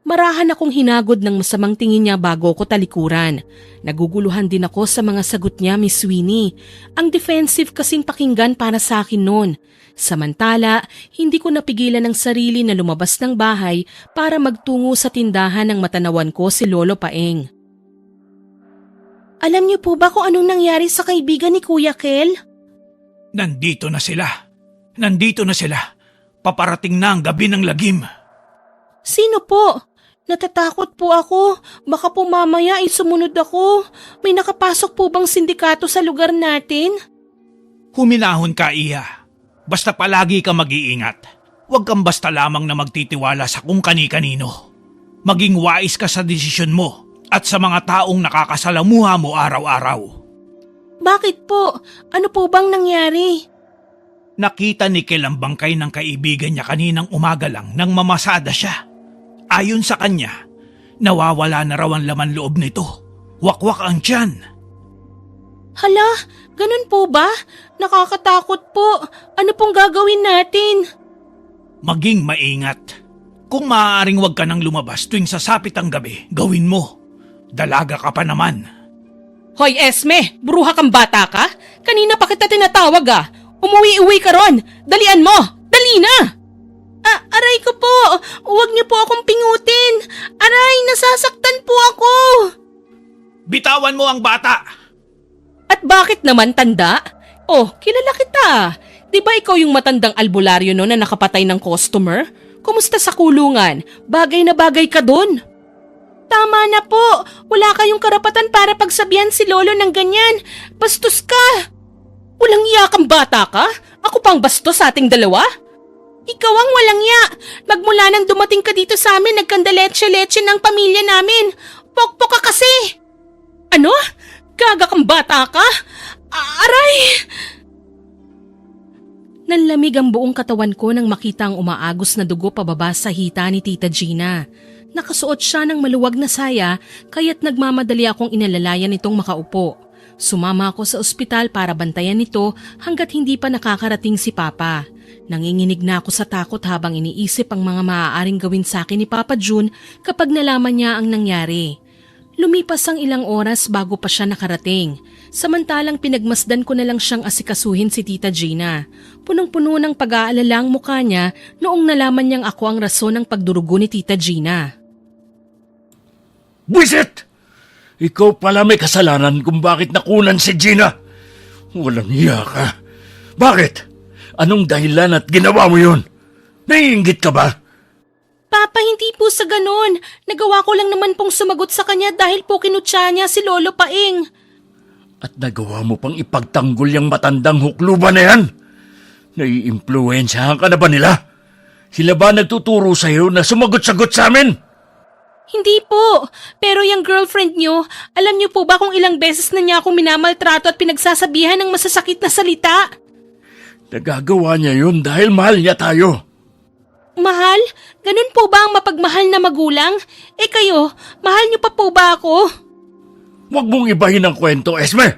Marahan akong hinagod ng masamang tingin niya bago ko talikuran. Naguguluhan din ako sa mga sagot niya, Miss Winnie. Ang defensive kasing pakinggan para sa akin noon. Samantala, hindi ko napigilan ang sarili na lumabas ng bahay para magtungo sa tindahan ng matanawan ko si Lolo Paeng. Alam niyo po ba kung anong nangyari sa kaibigan ni Kuya Kel? Nandito na sila. Nandito na sila. Paparating na ang gabi ng lagim. Sino po? Natatakot po ako. Baka po mamaya ay sumunod ako. May nakapasok po bang sindikato sa lugar natin? Huminahon ka, Iha. Basta palagi ka mag-iingat. Huwag kang basta lamang na magtitiwala sa kung kani-kanino. Maging wais ka sa desisyon mo at sa mga taong nakakasalamuha mo araw-araw. Bakit po? Ano po bang nangyari? Nakita ni Kel ang bangkay ng kaibigan niya kaninang umaga lang nang mamasada siya. Ayon sa kanya, nawawala na raw ang laman loob nito. Wakwak ang tiyan. Hala, ganun po ba? Nakakatakot po. Ano pong gagawin natin? Maging maingat. Kung maaaring wag ka nang lumabas tuwing sasapit ang gabi, gawin mo. Dalaga ka pa naman. Hoy Esme, bruha kang bata ka? Kanina pa kita tinatawag Umuwi-uwi ka ron! Dalian mo! Dali na! Aray ko po! Huwag niyo po akong pingutin! Aray, nasasaktan po ako! Bitawan mo ang bata! At bakit naman tanda? Oh, kilala kita. Di ba ikaw yung matandang albularyo no na nakapatay ng customer? Kumusta sa kulungan? Bagay na bagay ka dun. Tama na po! Wala kayong karapatan para pagsabihan si Lolo ng ganyan. Bastos ka! Walang iya kang bata ka? Ako pang bastos sa ating dalawa? Ikaw ang walang iya. Magmula nang dumating ka dito sa amin, nagkandaletse-letse ng pamilya namin. Pokpok ka kasi. Ano? Gaga kang bata ka? Aray! Nanlamig ang buong katawan ko nang makita ang umaagos na dugo pababa sa hita ni Tita Gina. Nakasuot siya ng maluwag na saya kaya't nagmamadali akong inalalayan itong makaupo. Sumama ako sa ospital para bantayan nito hanggat hindi pa nakakarating si Papa. Nanginginig na ako sa takot habang iniisip ang mga maaaring gawin sa akin ni Papa June kapag nalaman niya ang nangyari. Lumipas ang ilang oras bago pa siya nakarating. Samantalang pinagmasdan ko na lang siyang asikasuhin si Tita Gina. Punong-puno ng pag-aalala ang mukha niya noong nalaman niyang ako ang rason ng pagdurugo ni Tita Gina. Buisit! Ikaw pala may kasalanan kung bakit nakunan si Gina. Walang iya ka. Bakit? Anong dahilan at ginawa mo yun? Naiinggit ka ba? Papa, hindi po sa ganon. Nagawa ko lang naman pong sumagot sa kanya dahil po kinutya niya si Lolo Paeng. At nagawa mo pang ipagtanggol yung matandang hukluban na yan? Nai-impluensyahan ka na ba nila? Sila ba nagtuturo sa'yo na sumagot-sagot sa amin? Hindi po. Pero yung girlfriend niyo, alam niyo po ba kung ilang beses na niya akong minamaltrato at pinagsasabihan ng masasakit na salita? Nagagawa niya yun dahil mahal niya tayo. Mahal? Ganun po ba ang mapagmahal na magulang? Kayo, mahal niyo pa po ba ako? Huwag mong ibahin ang kwento, Esme.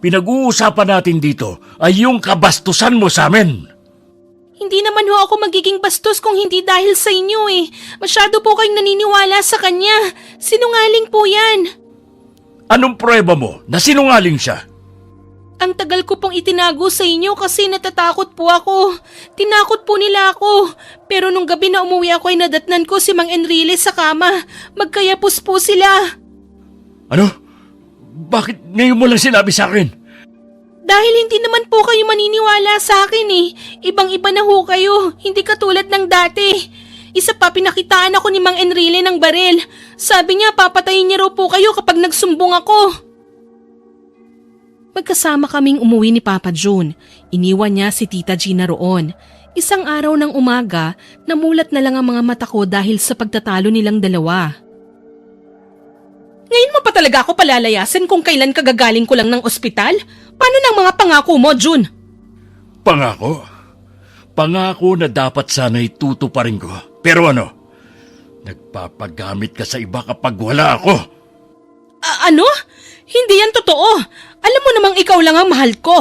Pinag-uusapan natin dito ay yung kabastusan mo sa amin. Hindi naman ho ako magiging bastos kung hindi dahil sa inyo Masyado po kayong naniniwala sa kanya. Sinungaling po yan. Anong prueba mo na sinungaling siya? Ang tagal ko pong itinago sa inyo kasi natatakot po ako. Tinakot po nila ako. Pero nung gabi na umuwi ako ay nadatnan ko si Mang Enrile sa kama. Magkayapos po sila. Ano? Bakit ngayon mo lang sinabi sa akin? Dahil hindi naman po kayo maniniwala sa akin eh. Ibang-iba na ho kayo, hindi katulad ng dati. Isa pa, pinakitaan ako ni Mang Enrile ng baril. Sabi niya papatayin niya raw po kayo kapag nagsumbong ako. Magkasama kaming umuwi ni Papa June. Iniwan niya si Tita Gina roon. Isang araw ng umaga, namulat na lang ang mga mata ko dahil sa pagtatalo nilang dalawa. Ngayon mo pa talaga ako palalayasin kung kailan kagagaling ko lang ng ospital? Paano ng mga pangako mo, June? Pangako? Pangako na dapat sana'y tutuparin ko. Pero ano? Nagpapagamit ka sa iba kapag wala ako. Ano? Hindi yan totoo. Alam mo namang ikaw lang ang mahal ko.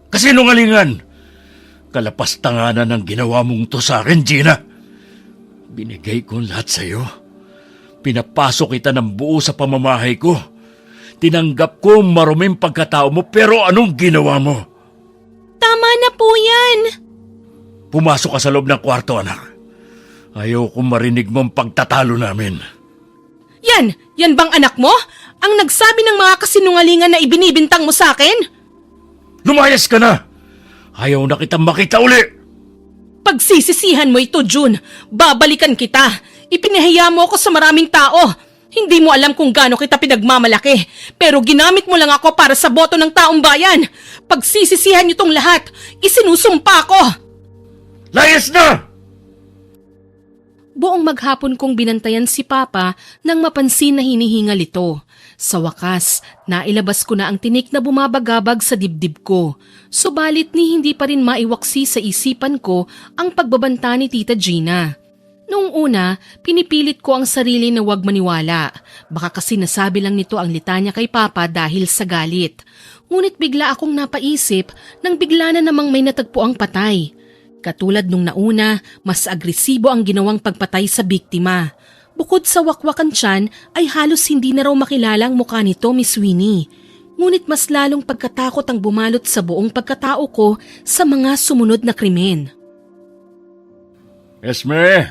Kasinungalingan! Kalapastanganan ang ginawa mong to sa akin, Gina. Binigay ko lahat sa'yo. Pinapasok kita ng buo sa pamamahay ko. Tinanggap ko ang maruming pagkatao mo, pero anong ginawa mo? Tama na po yan. Pumasok ka sa loob ng kwarto, anak. Ayaw kong marinig mong pagtatalo namin. Yan bang anak mo? Ang nagsabi ng mga kasinungalingan na ibinibintang mo sa akin? Lumayas ka na! Ayaw na kitang makita uli! Pagsisisihan mo ito, June. Babalikan kita. Ipinahiya mo ako sa maraming tao. Hindi mo alam kung gaano kita pinagmamalaki. Pero ginamit mo lang ako para sa boto ng taong bayan. Pagsisisihan niyo tong lahat. Isinusumpa ko. Layas na! Buong maghapon kong binantayan si Papa nang mapansin na hinihingal ito. Sa wakas, nailabas ko na ang tinik na bumabagabag sa dibdib ko. Subalit ni hindi pa rin maiwaksi sa isipan ko ang pagbabanta ni Tita Gina. Noong una, pinipilit ko ang sarili na huwag maniwala. Baka kasi nasabi lang nito ang litanya kay Papa dahil sa galit. Ngunit bigla akong napaisip nang bigla na namang may natagpo ang patay. Katulad nung nauna, mas agresibo ang ginawang pagpatay sa biktima. Bukod sa wakwakan tiyan, ay halos hindi na raw makilala ang mukha nito, Miss Winnie. Ngunit mas lalong pagkatakot ang bumalot sa buong pagkatao ko sa mga sumunod na krimen. Esme,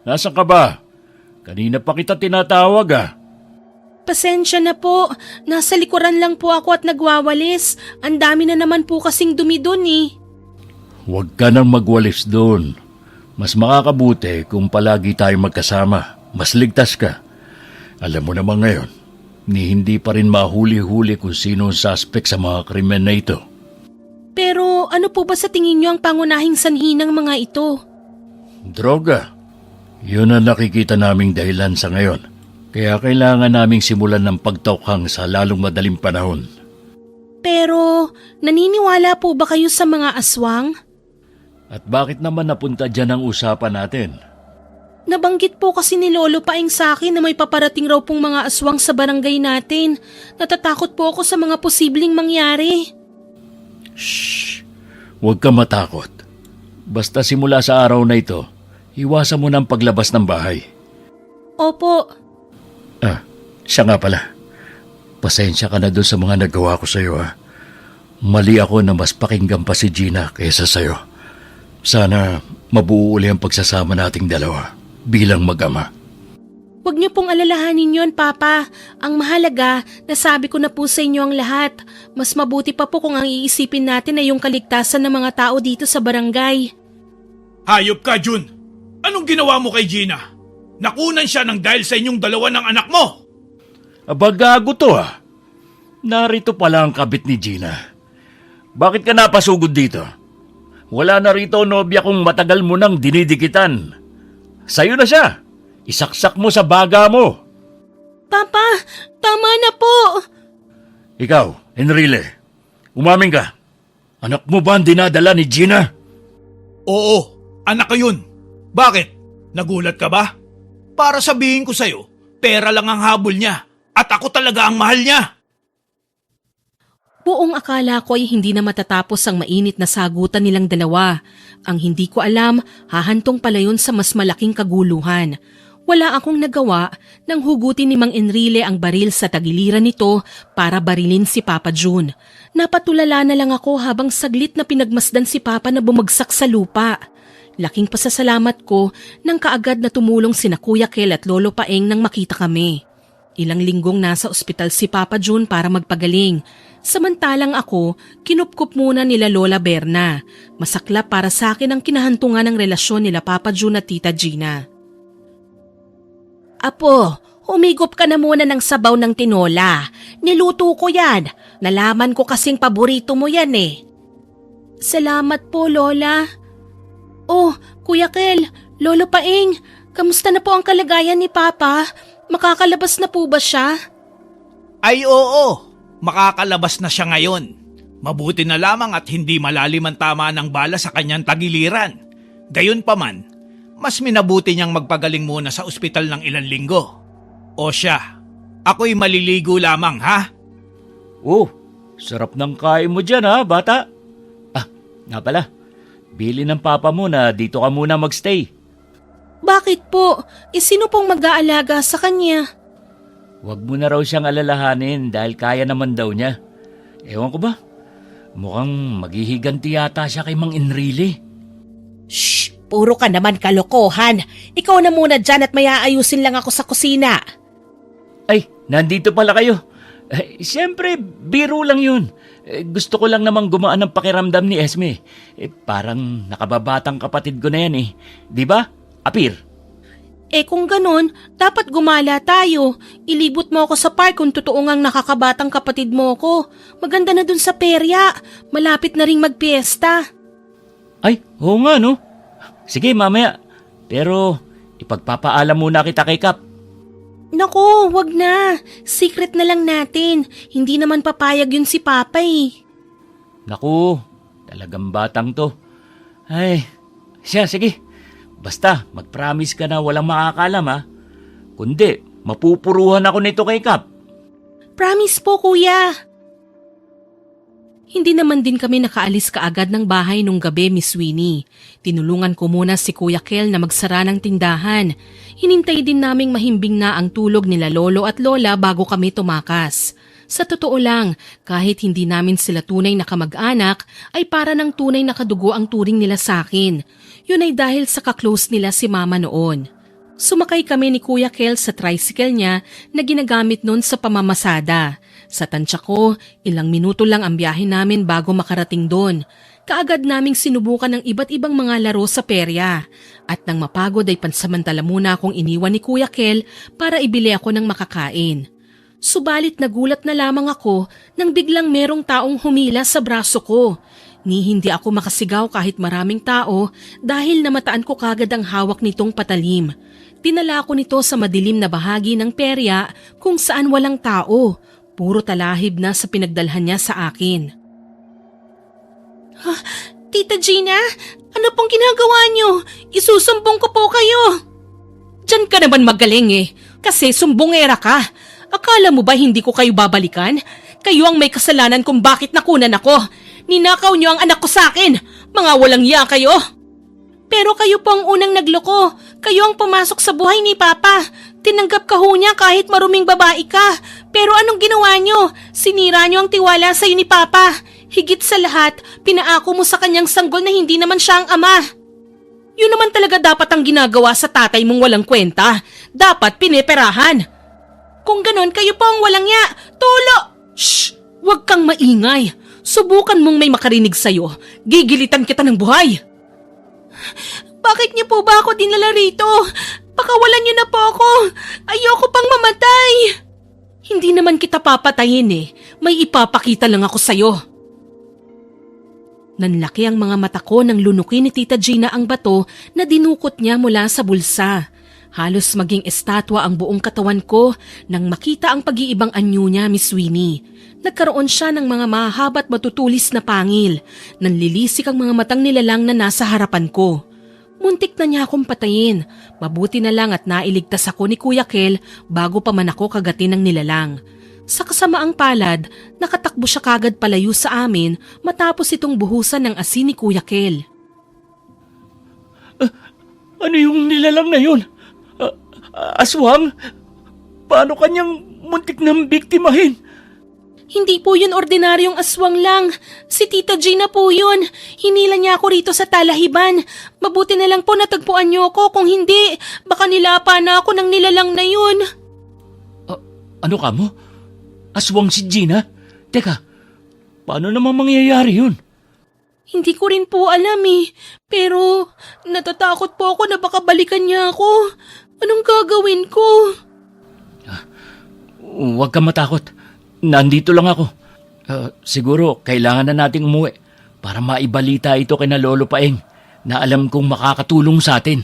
nasaan ka ba? Kanina pa kita tinatawag Pasensya na po, nasa likuran lang po ako at nagwawalis. Ang dami na naman po kasing dumi dun eh. Huwag ka nang magwalis doon. Mas makakabuti kung palagi tayo magkasama. Mas ligtas ka. Alam mo naman ngayon, hindi pa rin mahuli-huli kung sino ang suspect sa mga krimen na ito. Pero ano po ba sa tingin niyo ang pangunahing sanhi ng mga ito? Droga. Yun ang nakikita naming dahilan sa ngayon. Kaya kailangan naming simulan ng pagtaukhang sa lalong madaling panahon. Pero naniniwala po ba kayo sa mga aswang? At bakit naman napunta dyan ang usapan natin? Nabanggit po kasi ni Lolo Paeng sa akin na may paparating raw pong mga aswang sa barangay natin. Natatakot po ako sa mga posibleng mangyari. Shh! Huwag ka matakot. Basta simula sa araw na ito, iwasan mo ng paglabas ng bahay. Opo. Siya nga pala. Pasensya ka na doon sa mga nagawa ko sa'yo Mali ako na mas pakinggan pa si Gina kaysa sa'yo. Sana mabuo uli ang pagsasama nating dalawa bilang mag-ama. Huwag niyo pong alalahanin yon, Papa. Ang mahalaga, nasabi ko na po sa inyo ang lahat. Mas mabuti pa po kung ang iisipin natin ay yung kaligtasan ng mga tao dito sa barangay. Hayop ka, June! Anong ginawa mo kay Gina? Nakunan siya ng dahil sa inyong dalawa ng anak mo! Aba, gago to Narito pala ang kabit ni Gina. Bakit ka napasugod dito? Wala na rito nobya kung matagal mo nang dinidikitan. Sa'yo na siya. Isaksak mo sa baga mo. Papa, tama na po. Ikaw, Enrile, umamin ka. Anak mo ba ang dinadala ni Gina? Oo, anak ko yun. Bakit? Nagulat ka ba? Para sabihin ko sa'yo, pera lang ang habol niya at ako talaga ang mahal niya. Buong akala ko ay hindi na matatapos ang mainit na sagutan nilang dalawa. Ang hindi ko alam, hahantong pala yun sa mas malaking kaguluhan. Wala akong nagawa nang hugutin ni Mang Enrile ang baril sa tagiliran nito para barilin si Papa June. Napatulala na lang ako habang saglit na pinagmasdan si Papa na bumagsak sa lupa. Laking pasasalamat ko nang kaagad na tumulong sina Kuya Kel at Lolo Paeng nang makita kami. Ilang linggong nasa ospital si Papa June para magpagaling. Samantalang ako, kinupkup muna nila Lola Berna. Masaklap para sa akin ang kinahantungan ng relasyon nila Papa June at Tita Gina. Apo, humigop ka na muna ng sabaw ng tinola. Niluto ko yan. Nalaman ko kasing paborito mo yan eh. Salamat po, Lola. Oh, Kuya Kel, Lolo Paeng, kamusta na po ang kalagayan ni Papa? Makakalabas na po ba siya? Ay oo, makakalabas na siya ngayon. Mabuti na lamang at hindi malalim ang tama ng bala sa kanyang tagiliran. Gayunpaman, mas minabuti niyang magpagaling muna sa ospital ng ilang linggo. O siya, ako'y maliligo lamang ha? Oh, sarap ng kain mo dyan ha, bata. Nga pala, bili ng papa mo na dito ka muna magstay. Bakit po? Sino pong mag-aalaga sa kanya? Huwag mo na raw siyang alalahanin dahil kaya naman daw niya. Ewan ko ba, mukhang maghihiganti yata siya kay Mang Enrile. Shh! Puro ka naman kalokohan. Ikaw na muna dyan at may aayusin lang ako sa kusina. Ay, nandito pala kayo. Siyempre, biro lang yun. Gusto ko lang namang gumaan ang pakiramdam ni Esme. Parang nakababatang kapatid ko na yan eh. Di ba, Apir? Kung ganun, dapat gumala tayo. Ilibot mo ako sa park kung totoo ngang nakakabatang kapatid mo ko. Maganda na dun sa perya. Malapit na ring magpiesta. Ay, oo nga no. Sige, mamaya. Pero ipagpapaalam muna kita kay Kap. Naku, wag na. Secret na lang natin. Hindi naman papayag yun si Papa eh. Naku, talagang batang to. Ay, siya, sige. Basta, mag-promise ka na walang makakalam ha. Kundi, mapupuruhan ako nito kay Kap. Promise po, kuya. Hindi naman din kami nakaalis kaagad ng bahay nung gabi, Miss Winnie. Tinulungan ko muna si Kuya Kel na magsara ng tindahan. Hinintay din naming mahimbing na ang tulog nila Lolo at Lola bago kami tumakas. Sa totoo lang, kahit hindi namin sila tunay na kamag-anak, ay para ng tunay na kadugo ang turing nila sa akin. Yun ay dahil sa kaklose nila si Mama noon. Sumakay kami ni Kuya Kel sa tricycle niya na ginagamit noon sa pamamasada. Sa tansya ko, ilang minuto lang ang biyahe namin bago makarating doon. Kaagad naming sinubukan ng iba't ibang mga laro sa perya. At nang mapagod ay pansamantala muna akong iniwan ni Kuya Kel para ibili ako ng makakain. Subalit nagulat na lamang ako nang biglang merong taong humila sa braso ko. Ni hindi ako makasigaw kahit maraming tao dahil namataan ko kagad ang hawak nitong patalim. Dinala ko nito sa madilim na bahagi ng perya kung saan walang tao. Puro talahib na sa pinagdalhan niya sa akin. Tita Gina, ano pong ginagawa niyo? Isusumbong ko po kayo. Diyan ka naman magaling eh, kasi sumbongera ka. Akala mo ba hindi ko kayo babalikan? Kayo ang may kasalanan kung bakit nakunan ako. Ninakaw niyo ang anak ko sa akin. Mga walang iya kayo. Pero kayo po ang unang nagloko. Kayo ang pumasok sa buhay ni Papa. Tinanggap ka ho niya kahit maruming babae ka. Pero anong ginawa niyo? Sinira niyo ang tiwala sa iyo ni Papa. Higit sa lahat, pinaako mo sa kanyang sanggol na hindi naman siya ang ama. Yun naman talaga dapat ang ginagawa sa tatay mong walang kwenta. Dapat pineperahan. Kung ganon, kayo po ang walang ya. Tulo! Shh! Huwag kang maingay. Subukan mong may makarinig sa'yo. Gigilitan kita ng buhay. Bakit niyo po ba ako dinala rito? Pakawalan niyo na po ako. Ayoko pang mamatay. Hindi naman kita papatayin eh. May ipapakita lang ako sa'yo. Nanlaki ang mga mata ko nang lunukin ni Tita Gina ang bato na dinukot niya mula sa bulsa. Halos maging estatwa ang buong katawan ko nang makita ang pag-iibang anyo niya, Miss Winnie. Nagkaroon siya ng mga mahaba at matutulis na pangil. Nanlilisik ang mga matang nilalang na nasa harapan ko. Muntik na niya akong patayin. Mabuti na lang at nailigtas ako ni Kuya Kel bago pa man ako kagatin ng nilalang. Sa kasamaang palad, nakatakbo siya kagad palayo sa amin matapos itong buhusan ng asin ni Kuya Kel. Ano yung nilalang na yun? Aswang? Paano kanyang muntik nang biktimahin? Hindi po yun ordinaryong aswang lang. Si Tita Gina po yun. Hinila niya ako rito sa talahiban. Mabuti na lang po natagpuan niyo ako. Kung hindi, baka nilapa na ako ng nilalang na yun. Ano ka mo? Aswang si Gina? Teka, paano naman mangyayari yun? Hindi ko rin po alam pero natatakot po ako na baka balikan niya ako. Anong gagawin ko? Huwag kang matakot. Nandito lang ako. Siguro kailangan na nating umuwi para maibalita ito kina Lolo Paeng na alam kong makakatulong sa atin.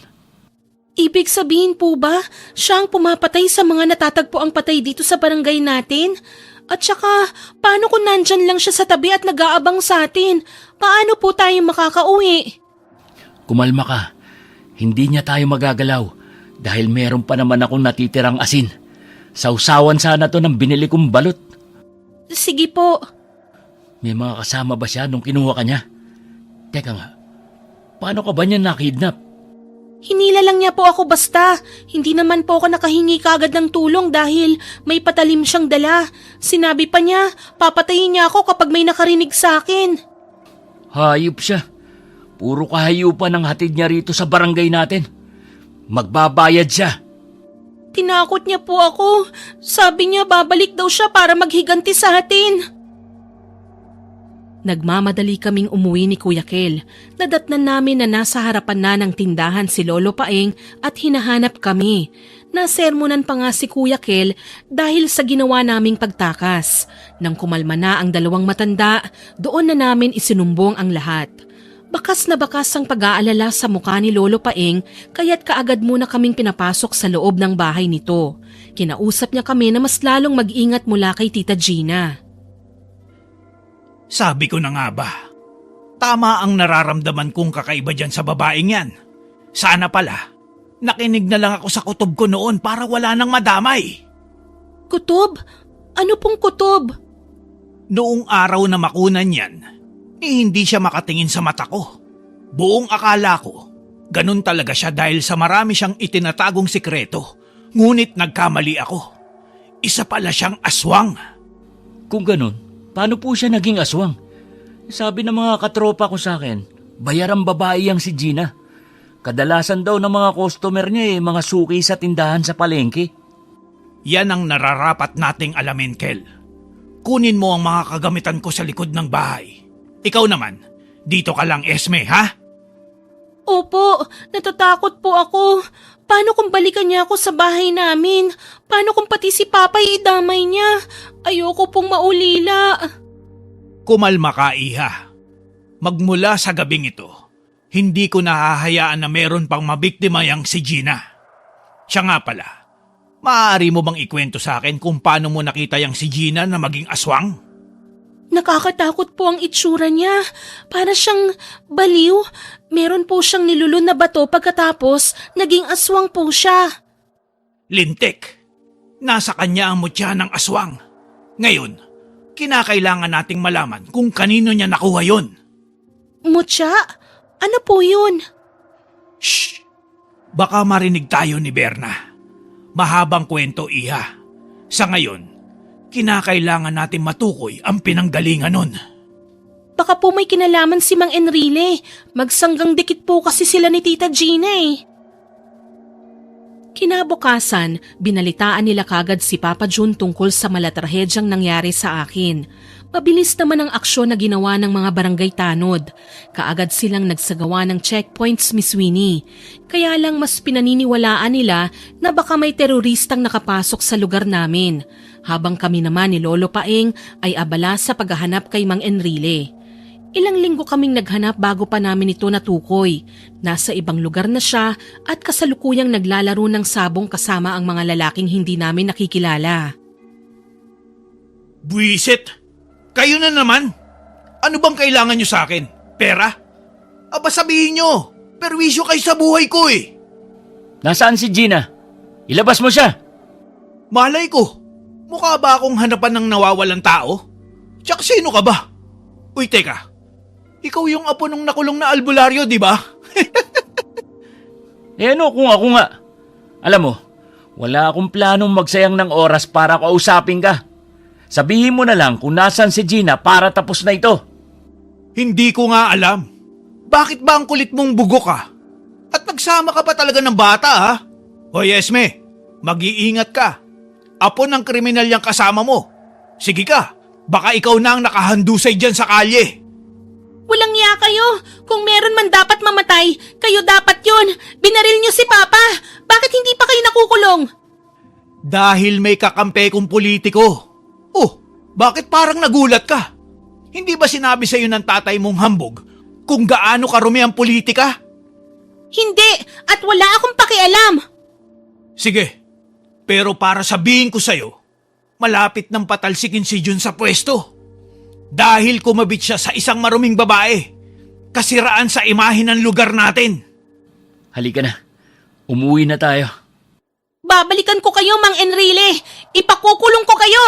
Ibig sabihin po ba, siya ang pumapatay sa mga natatagpo ang patay dito sa barangay natin? At saka, paano kung nandyan lang siya sa tabi at nag-aabang sa atin? Paano po tayo makakauwi? Kumalma ka. Hindi niya tayo magagalaw dahil meron pa naman akong natitirang asin. Sausawan sana to ng binili kong balot. Sige po. May mga kasama ba siya nung kinuha ka niya? Teka nga, paano ka ba niya nakidnap? Hinila lang niya po ako basta. Hindi naman po ako nakahingi kagad ng tulong dahil may patalim siyang dala. Sinabi pa niya, papatayin niya ako kapag may nakarinig sa akin. Hayop siya. Puro kahayupan ang hatid niya rito sa barangay natin. Magbabayad siya. Tinakot niya po ako. Sabi niya babalik daw siya para maghiganti sa atin. Nagmamadali kaming umuwi ni Kuya Kel. Nadatnan namin na nasa harapan na ng tindahan si Lolo Paeng at hinahanap kami. Nasermonan pa nga si Kuya Kel dahil sa ginawa naming pagtakas. Nang kumalma na ang dalawang matanda, doon na namin isinumbong ang lahat. Bakas na bakas ang pag-aalala sa mukha ni Lolo Paeng kaya't kaagad muna kaming pinapasok sa loob ng bahay nito. Kinausap niya kami na mas lalong mag-ingat mula kay Tita Gina. Sabi ko na nga ba, tama ang nararamdaman kong kakaiba dyan sa babaeng yan. Sana pala, nakinig na lang ako sa kutob ko noon para wala nang madamay. Kutob? Ano pong kutob? Noong araw na makunan yan, hindi siya makatingin sa mata ko. Buong akala ko, ganun talaga siya dahil sa marami siyang itinatagong sikreto. Ngunit nagkamali ako. Isa pala siyang aswang. Kung ganun, paano po siya naging aswang? Sabi ng mga katropa ko sa akin, bayarang babae yang si Gina. Kadalasan daw ng mga customer niya mga suki sa tindahan sa palengke. Yan ang nararapat nating alamin, Kel. Kunin mo ang mga kagamitan ko sa likod ng bahay. Ikaw naman, dito ka lang, Esme, ha? Opo, natatakot po ako. Paano kung balikan niya ako sa bahay namin? Paano kung pati si Papay idamay niya? Ayoko pong maulila. Kumalma ka, Iha. Magmula sa gabing ito, hindi ko nahahayaan na meron pang mabiktima yang si Gina. Siya nga pala, maaari mo bang ikwento sa akin kung paano mo nakita yang si Gina na maging aswang? Nakakatakot po ang itsura niya. Para siyang baliw. Meron po siyang nilulun na bato pagkatapos naging aswang po siya. Lintik, nasa kanya ang mutya ng aswang. Ngayon, kinakailangan nating malaman kung kanino niya nakuha yon. Mutya? Ano po yun? Shh! Baka marinig tayo ni Berna. Mahabang kwento, Iha. Sa ngayon, kinakailangan natin matukoy ang pinanggalingan nun. Baka po may kinalaman si Mang Enrile. Magsanggang dikit po kasi sila ni Tita Gina Kinabukasan, binalitaan nila kagad si Papa Jun tungkol sa malatrahedyang nangyari sa akin. Mabilis naman ang aksyon na ginawa ng mga barangay tanod. Kaagad silang nagsagawa ng checkpoints, Miss Winnie. Kaya lang mas pinaniniwalaan nila na baka may teroristang nakapasok sa lugar namin. Habang kami naman ni Lolo Paeng ay abala sa paghahanap kay Mang Enrile. Ilang linggo kaming naghanap bago pa namin ito natukoy. Nasa ibang lugar na siya at kasalukuyang naglalaro ng sabong kasama ang mga lalaking hindi namin nakikilala. Buwisit! Kayo na naman! Ano bang kailangan nyo sa akin? Pera? Aba sabihin nyo! Perwisyo kayo sa buhay ko eh! Nasaan si Gina? Ilabas mo siya! Malay ko! Mukha ba akong hanapan ng nawawalang tao? Tsaka sino ka ba? Uy teka, ikaw yung apo nung nakulong na albularyo, di ba? Ano kung ako nga? Alam mo, wala akong planong magsayang ng oras para kausapin ka. Sabihin mo na lang kung nasan si Gina para tapos na ito. Hindi ko nga alam. Bakit ba ang kulit mong bugo ka? At nagsama ka pa talaga ng bata ha? Hoy Esme, mag-iingat ka. Apo ng kriminal yung kasama mo. Sige ka, baka ikaw na ang nakahandusay dyan sa kalye. Walang iya kayo. Kung meron man dapat mamatay, kayo dapat yun. Binaril niyo si Papa. Bakit hindi pa kayo nakukulong? Dahil may kakampi kong politiko. Oh, bakit parang nagulat ka? Hindi ba sinabi sa'yo ng tatay mong hambog kung gaano karumi ang politika? Hindi, at wala akong pakialam. Sige, pero para sabihin ko sa'yo, malapit nang patalsikin si Jun sa pwesto. Dahil kumabit siya sa isang maruming babae. Kasiraan sa imahe ng lugar natin. Halika na. Umuwi na tayo. Babalikan ko kayo, Mang Enrile. Ipakukulong ko kayo.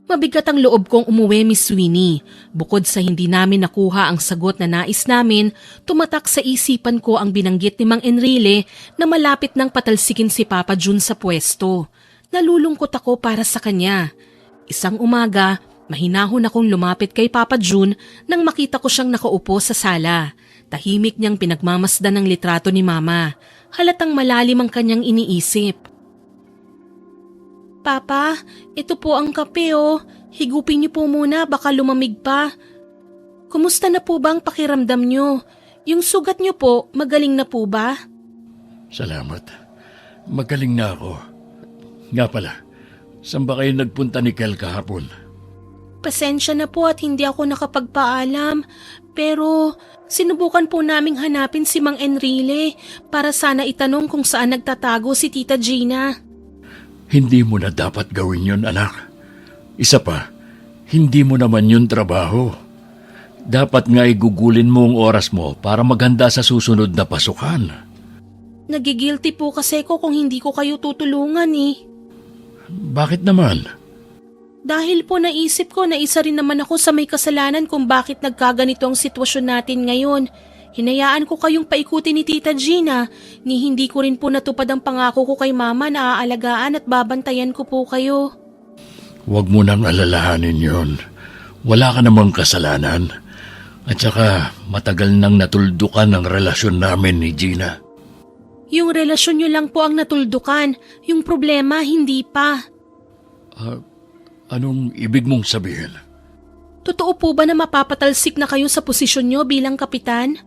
Mabigat ang loob kong umuwi, Miss Winnie. Bukod sa hindi namin nakuha ang sagot na nais namin, tumatak sa isipan ko ang binanggit ni Mang Enrile na malapit nang patalsikin si Papa Jun sa pwesto. Nalulungkot ako para sa kanya. Isang umaga, mahinahon akong lumapit kay Papa Jun nang makita ko siyang nakaupo sa sala. Tahimik niyang pinagmamasdan ng litrato ni Mama. Halatang malalim ang kanyang iniisip. Papa, ito po ang kape oh. Higupin niyo po muna, baka lumamig pa. Kumusta na po ba ang pakiramdam niyo? Yung sugat niyo po, magaling na po ba? Salamat. Magaling na ako. Nga pala, saan ba kayo nagpunta ni Kel kahapon? Pasensya na po at hindi ako nakapagpaalam. Pero sinubukan po naming hanapin si Mang Enrile para sana itanong kung saan nagtatago si Tita Gina. Hindi mo na dapat gawin yun, anak. Isa pa, hindi mo naman yun trabaho. Dapat nga igugulin mo ang oras mo para maghanda sa susunod na pasukan. Nagigilty po kasi ko kung hindi ko kayo tutulungan eh. Bakit naman? Dahil po naisip ko na isa rin naman ako sa may kasalanan kung bakit nagkaganito ang sitwasyon natin ngayon. Hinayaan ko kayong paikutin ni Tita Gina, ni hindi ko rin po natupad ang pangako ko kay Mama na aalagaan at babantayan ko po kayo. Huwag mo nang alalahanin yon. Wala ka namang kasalanan. At saka matagal nang natuldukan ang relasyon namin ni Gina. Yung relasyon nyo lang po ang natuldukan, yung problema hindi pa. Anong ibig mong sabihin? Totoo po ba na mapapatalsik na kayo sa posisyon nyo bilang kapitan?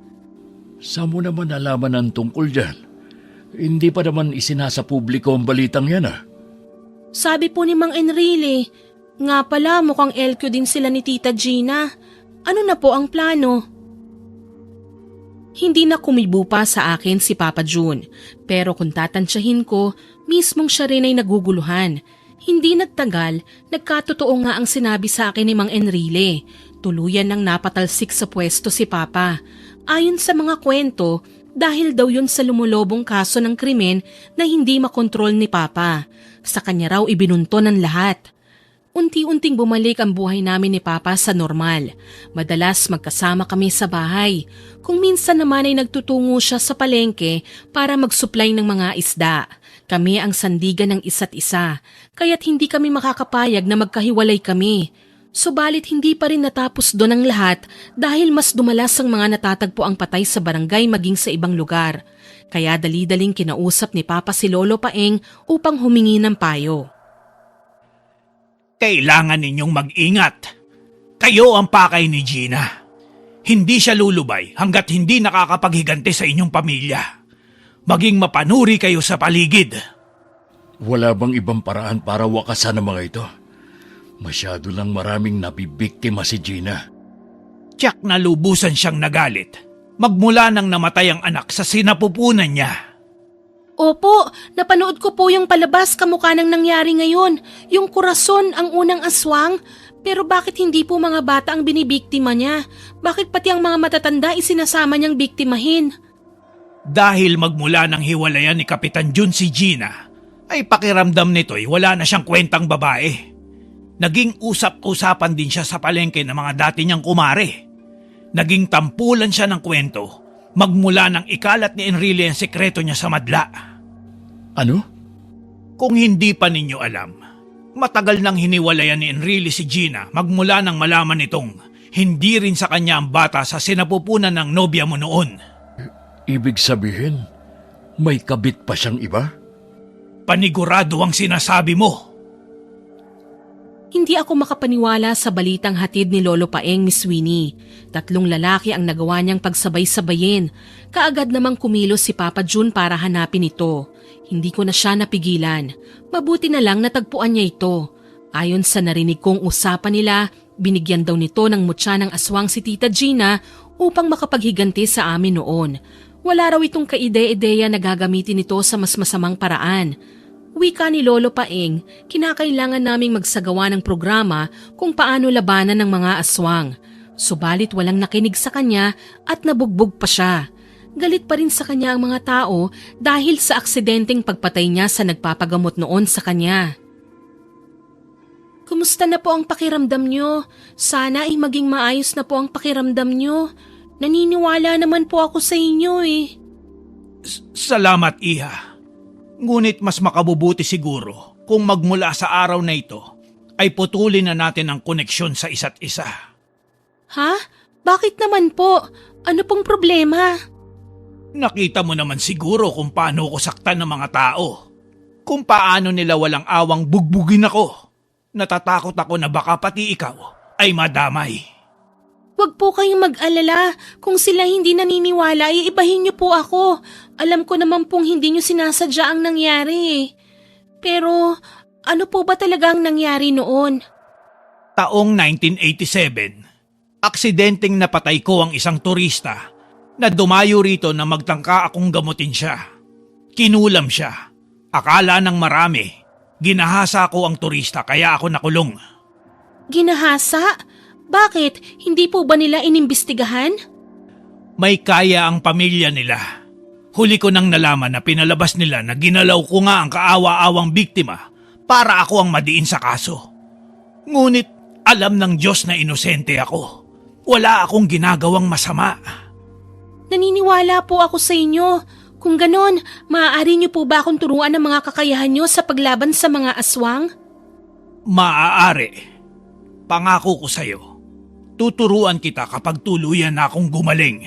Saan mo naman nalaman ang tungkol dyan? Hindi pa naman isinasa publiko ang balitang yan Sabi po ni Mang Enrile, nga pala mukhang LQ din sila ni Tita Gina. Ano na po ang plano? Hindi na kumibo pa sa akin si Papa Jun, pero kung tatansyahin ko, mismong siya rin ay naguguluhan. Hindi nagtagal, nagkatotoo nga ang sinabi sa akin ni Mang Enrile. Tuluyan nang napatalsik sa pwesto si Papa. Ayon sa mga kwento, dahil daw yun sa lumulobong kaso ng krimen na hindi makontrol ni Papa. Sa kanya raw ibinunto ng lahat. Unti-unting bumalik ang buhay namin ni Papa sa normal. Madalas magkasama kami sa bahay. Kung minsan naman ay nagtutungo siya sa palengke para mag-supply ng mga isda. Kami ang sandigan ng isa't isa, kaya't hindi kami makakapayag na magkahiwalay kami. Subalit hindi pa rin natapos doon ang lahat dahil mas dumalas ang mga natatagpo ang patay sa barangay maging sa ibang lugar. Kaya dali-daling kinausap ni Papa si Lolo Paeng upang humingi ng payo. Kailangan ninyong mag-ingat. Kayo ang pakay ni Gina. Hindi siya lulubay hanggat hindi nakakapaghiganti sa inyong pamilya. Maging mapanuri kayo sa paligid. Wala bang ibang paraan para wakasan ang mga ito? Masyado lang maraming nabibiktima si Gina. Tiyak na lubusan siyang nagalit. Magmula nang namatay ang anak sa sinapupunan niya. Opo, napanood ko po yung palabas kamukha ng nangyari ngayon. Yung kurason ang unang aswang. Pero bakit hindi po mga bata ang binibiktima niya? Bakit pati ang mga matatanda isinasama niyang biktimahin? Dahil magmula nang hiwalayan ni Kapitan Jun si Gina, ay pakiramdam nito'y wala na siyang kwentang babae. Naging usap-usapan din siya sa palengke ng mga dati niyang kumare. Naging tampulan siya ng kwento magmula nang ikalat ni Enrile ang sekreto niya sa madla. Ano? Kung hindi pa ninyo alam, matagal nang hiniwalayan ni Enrile si Gina magmula nang malaman nitong hindi rin sa kanya ang bata sa sinapupunan ng nobya mo noon. Ibig sabihin, may kabit pa siyang iba? Panigurado ang sinasabi mo. Hindi ako makapaniwala sa balitang hatid ni Lolo Paeng, Miss Winnie. 3 lalaki ang nagawa niyang pagsabay-sabayin. Kaagad namang kumilos si Papa June para hanapin ito. Hindi ko na siya napigilan. Mabuti na lang natagpuan niya ito. Ayon sa narinig kong usapan nila, binigyan daw nito ng mutya ng aswang si Tita Gina upang makapaghiganti sa amin noon. Wala raw itong kaide-ideya na gagamitin ito sa mas masamang paraan. Wika ni Lolo Paeng, kinakailangan naming magsagawa ng programa kung paano labanan ng mga aswang. Subalit walang nakinig sa kanya at nabugbog pa siya. Galit pa rin sa kanya ang mga tao dahil sa aksidenteng pagpatay niya sa nagpapagamot noon sa kanya. Kumusta na po ang pakiramdam niyo? Sana ay maging maayos na po ang pakiramdam niyo. Naniniwala naman po ako sa inyo eh. Salamat, Iha. Ngunit mas makabubuti siguro kung magmula sa araw na ito ay putulin na natin ang koneksyon sa isa't isa. Ha? Bakit naman po? Ano pong problema? Nakita mo naman siguro kung paano ko saktan ng mga tao. Kung paano nila walang awang bugbugin ako. Natatakot ako na baka pati ikaw ay madamay. Huwag po kayong mag-alala. Kung sila hindi naniniwala, iibahin niyo po ako. Alam ko naman pong hindi niyo sinasadya ang nangyari. Pero ano po ba talaga ang nangyari noon? Taong 1987, aksidenteng napatay ko ang isang turista na dumayo rito na magtangka akong gamutin siya. Kinulam siya. Akala ng marami, ginahasa ko ang turista kaya ako nakulong. Ginahasa? Bakit? Hindi po ba nila inimbestigahan? May kaya ang pamilya nila. Huli ko nang nalaman na pinalabas nila na ginalaw ko nga ang kaawa-awang biktima para ako ang madiin sa kaso. Ngunit alam ng Diyos na inosente ako. Wala akong ginagawang masama. Naniniwala po ako sa inyo. Kung ganon, maaari niyo po ba akong turuan ng mga kakayahan niyo sa paglaban sa mga aswang? Maaari. Pangako ko sa'yo. Tuturuan kita kapag tuluyan na akong gumaling.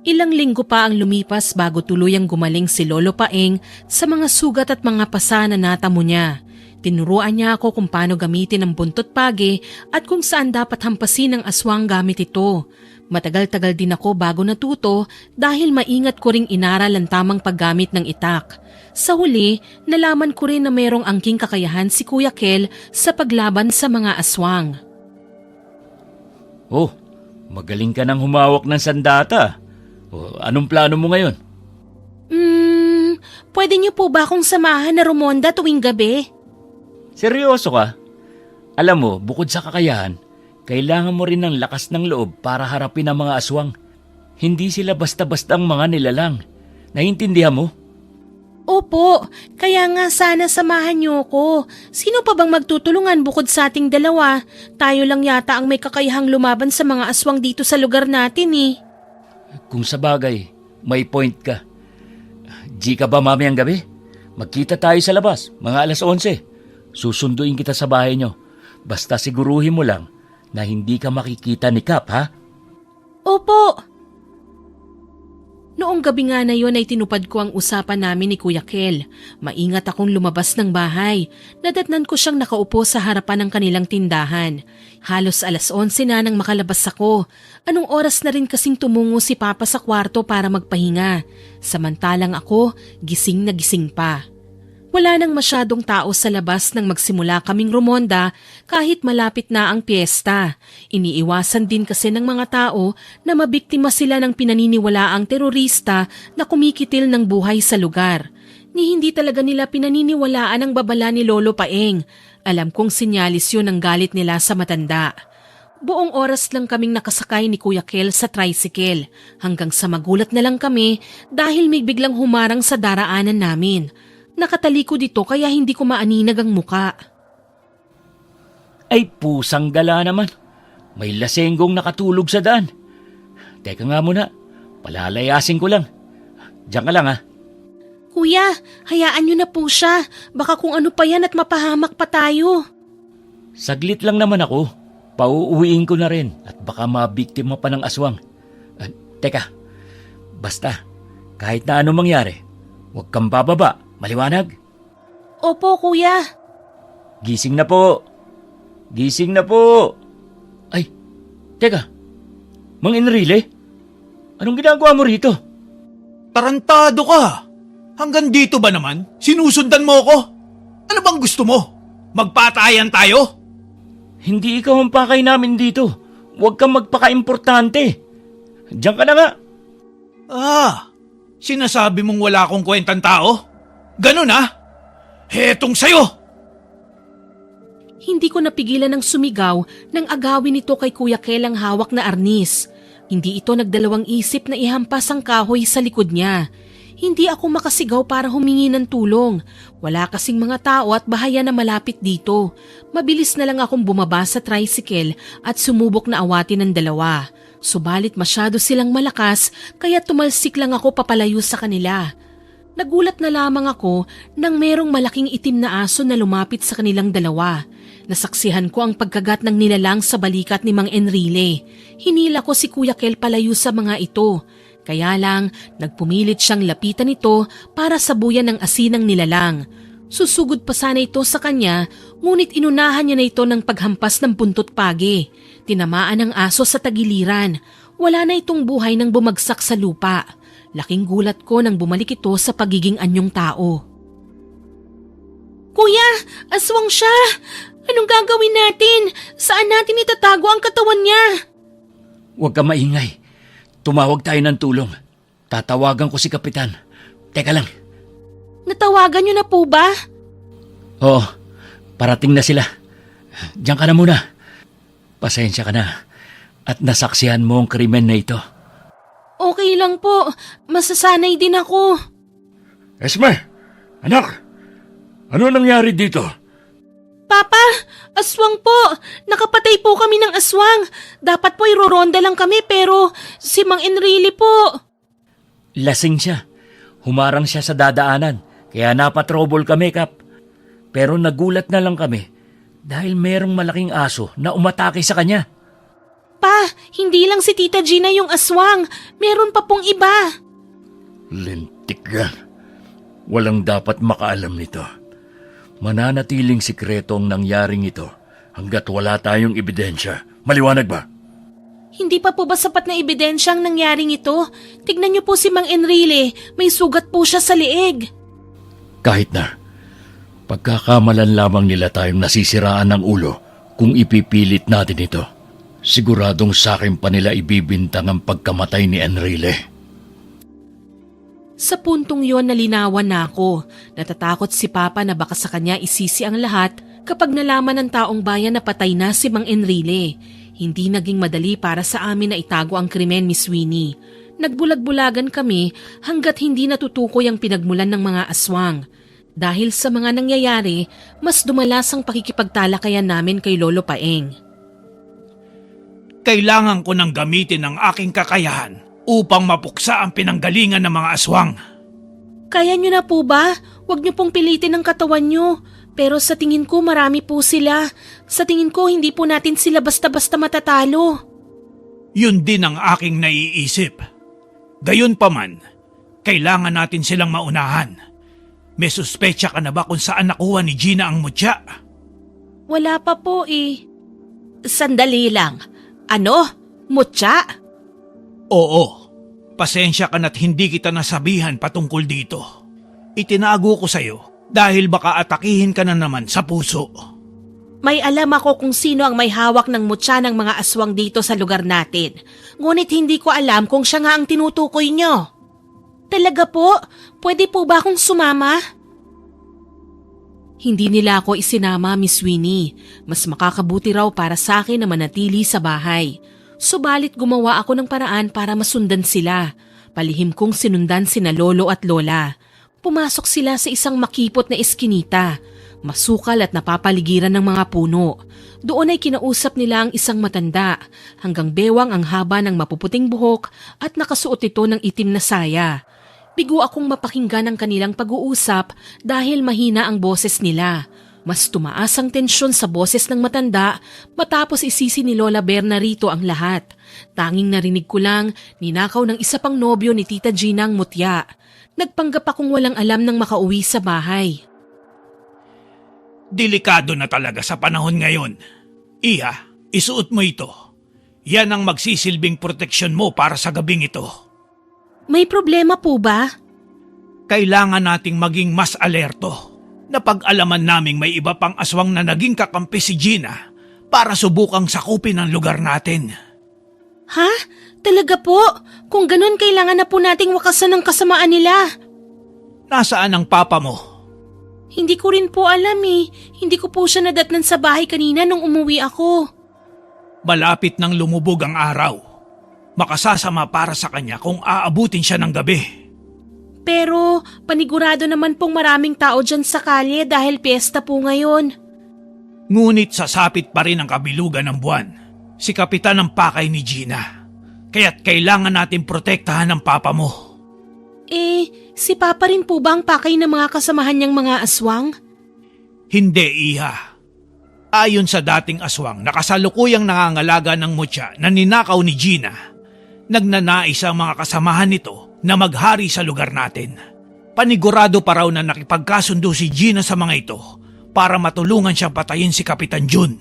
Ilang linggo pa ang lumipas bago tuluyang gumaling si Lolo Paeng sa mga sugat at mga pasa na natamo niya. Tinuruan niya ako kung paano gamitin ang buntot pagi at kung saan dapat hampasin ang aswang gamit ito. Matagal-tagal din ako bago natuto dahil maingat ko ring inaral ang tamang paggamit ng itak. Sa huli, nalaman ko rin na mayroong angking kakayahan si Kuya Kel sa paglaban sa mga aswang. Oh, magaling ka nang humawak ng sandata. Anong plano mo ngayon? Pwede niyo po ba akong samahan na rumonda tuwing gabi? Seryoso ka? Alam mo, bukod sa kakayahan, kailangan mo rin ng lakas ng loob para harapin ang mga aswang. Hindi sila basta-bastang mga nilalang. Naiintindihan mo? Opo, kaya nga sana samahan niyo ko. Sino pa bang magtutulungan bukod sa ating dalawa? Tayo lang yata ang may kakayahang lumaban sa mga aswang dito sa lugar natin eh. Kung sa bagay, may point ka. G ka ba mamayang gabi? Magkita tayo sa labas, mga 11:00. Susunduin kita sa bahay nyo. Basta siguruhin mo lang na hindi ka makikita ni Kap, ha? Opo! Noong gabi nga na yon ay tinupad ko ang usapan namin ni Kuya Kel. Maingat akong lumabas ng bahay. Nadatnan ko siyang nakaupo sa harapan ng kanilang tindahan. Halos 11:00 na nang makalabas ako. Anong oras na rin kasing tumungo si Papa sa kwarto para magpahinga. Samantalang ako, gising na gising pa. Wala nang masyadong tao sa labas nang magsimula kaming rumonda kahit malapit na ang piyesta. Iniiwasan din kasi ng mga tao na mabiktima sila ng pinaniniwalaang terorista na kumikitil ng buhay sa lugar. Ni hindi talaga nila pinaniniwalaan ang babala ni Lolo Paeng. Alam kong sinyalis yun ang galit nila sa matanda. Buong oras lang kaming nakasakay ni Kuya Kel sa tricycle hanggang sa magulat na lang kami dahil may biglang humarang sa daraanan namin. Nakataliko dito kaya hindi ko maaninag ang muka. Ay pusang gala naman. May lasenggong nakatulog sa daan. Teka nga muna, palalayasin ko lang. Diyan ka lang ha. Kuya, hayaan niyo na po siya. Baka kung ano pa yan at mapahamak pa tayo. Saglit lang naman ako. Pauuwiin ko na rin at baka mabiktima pa ng aswang. Teka, basta kahit na anong mangyari, huwag kang bababa. Maliwanag? Opo, kuya. Gising na po. Gising na po. Ay, teka. Mang Enrile? Anong ginagawa mo rito? Tarantado ka! Hanggang dito ba naman? Sinusundan mo ako? Ano bang gusto mo? Magpatayan tayo? Hindi ikaw ang pakay namin dito. Huwag kang magpaka-importante. Diyan ka na nga. Sinasabi mong wala akong kwentang tao? Ganun Hetong sayo! Hindi ko napigilan ng sumigaw nang agawin ito kay Kuya Kel ang hawak na arnis. Hindi ito nagdalawang isip na ihampas ang kahoy sa likod niya. Hindi ako makasigaw para humingi ng tulong. Wala kasing mga tao at bahaya na malapit dito. Mabilis na lang akong bumaba sa tricycle at sumubok na awatin ng dalawa. Subalit masyado silang malakas kaya tumalsik lang ako papalayo sa kanila. Nagulat na lamang ako nang merong malaking itim na aso na lumapit sa kanilang dalawa. Nasaksihan ko ang pagkagat ng nilalang sa balikat ni Mang Enrile. Hinila ko si Kuya Kel palayo sa mga ito. Kaya lang, nagpumilit siyang lapitan ito para sabuyan ng asin ng nilalang. Susugod pa sana ito sa kanya, ngunit inunahan niya na ito ng paghampas ng buntot pagi. Tinamaan ang aso sa tagiliran. Wala na itong buhay nang bumagsak sa lupa. Laking gulat ko nang bumalik ito sa pagiging anyong tao. Kuya, aswang siya! Anong gagawin natin? Saan natin itatago ang katawan niya? Huwag ka maingay. Tumawag tayo ng tulong. Tatawagan ko si Kapitan. Teka lang. Natawagan niyo na po ba? Oo, parating na sila. Diyan ka na muna. Pasensya ka na. At nasaksihan mo ang krimen na ito. Okay lang po. Masasanay din ako. Esme! Anak! Ano nangyari dito? Papa, aswang po. Nakapatay po kami ng aswang. Dapat po iroronda lang kami pero si Mang Enrile po. Lasing siya. Humarang siya sa dadaanan. Kaya napatrobol kami, Kap. Pero nagulat na lang kami dahil merong malaking aso na umatake sa kanya. Pa, hindi lang si Tita Gina yung aswang. Meron pa pong iba. Lintik yan. Walang dapat makaalam nito. Mananatiling sikreto ang nangyaring ito hanggat wala tayong ebidensya. Maliwanag ba? Hindi pa po ba sapat na ebidensya ang nangyaring ito? Tignan niyo po si Mang Enrile. May sugat po siya sa leeg. Kahit na. Pagkakamalan lamang nila tayong nasisiraan ng ulo kung ipipilit natin ito. Siguradong sa akin pa nila ibibintang ang pagkamatay ni Enrile. Sa puntong yon nalinawan na ako. Natatakot si Papa na baka sa kanya isisi ang lahat kapag nalaman ng taong bayan na patay na si Mang Enrile. Hindi naging madali para sa amin na itago ang krimen, Miss Winnie. Nagbulag-bulagan kami hanggat hindi natutukoy ang pinagmulan ng mga aswang. Dahil sa mga nangyayari, mas dumalas ang pakikipagtalakayan namin kay Lolo Paeng. Kailangan ko nang gamitin ang aking kakayahan upang mapuksa ang pinanggalingan ng mga aswang. Kaya nyo na po ba? Huwag nyo pong pilitin ang katawan nyo. Pero sa tingin ko marami po sila. Sa tingin ko hindi po natin sila basta-basta matatalo. Yun din ang aking naiisip. Gayunpaman, kailangan natin silang maunahan. May suspecha ka na ba kung saan nakuha ni Gina ang mutya? Wala pa po eh. Sandali lang. Ano? Mutya? Oo. Pasensya ka na't hindi kita nasabihan patungkol dito. Itinago ko sa'yo dahil baka atakihin ka na naman sa puso. May alam ako kung sino ang may hawak ng mutya ng mga aswang dito sa lugar natin. Ngunit hindi ko alam kung siya nga ang tinutukoy nyo. Talaga po? Pwede po ba akong sumama? Hindi nila ako isinama, Miss Winnie. Mas makakabuti raw para sa akin na manatili sa bahay. Subalit gumawa ako ng paraan para masundan sila. Palihim kong sinundan sina Lolo at Lola. Pumasok sila sa isang makipot na eskinita. Masukal at napapaligiran ng mga puno. Doon ay kinausap nila ang isang matanda. Hanggang bewang ang haba ng mapuputing buhok at nakasuot ito ng itim na saya. Bigo akong mapakinggan ang kanilang pag-uusap dahil mahina ang boses nila. Mas tumaas ang tensyon sa boses ng matanda matapos isisi ni Lola Berna rito ang lahat. Tanging narinig ko lang, ninakaw ng isa pang nobyo ni Tita Gina ang mutya. Nagpanggap akong walang alam nang makauwi sa bahay. Delikado na talaga sa panahon ngayon. Iha, isuot mo ito. Yan ang magsisilbing proteksyon mo para sa gabing ito. May problema po ba? Kailangan nating maging mas alerto. Napag-alaman naming may iba pang aswang na naging kakampi si Gina para subukang sakupin ang lugar natin. Ha? Talaga po? Kung ganun, kailangan na po nating wakasan ang kasamaan nila. Nasaan ang papa mo? Hindi ko rin po alam eh. Hindi ko po siya nadatnan sa bahay kanina nung umuwi ako. Malapit nang lumubog ang araw. Makasasama para sa kanya kung aabutin siya ng gabi. Pero panigurado naman pong maraming tao dyan sa kalye dahil piyesta po ngayon. Ngunit sasapit pa rin ang kabilugan ng buwan. Si Kapitan ang pakay ni Gina. Kaya't kailangan natin protektahan ang papa mo. Si Papa rin po ba ang pakay ng mga kasamahan niyang mga aswang? Hindi, Iha. Ayon sa dating aswang na kasalukuyang nangangalaga ng mutya na ninakaw ni Gina, nagnanais ang mga kasamahan nito na maghari sa lugar natin. Panigurado pa raw na nakipagkasundo si Gina sa mga ito para matulungan siyang patayin si Kapitan Jun.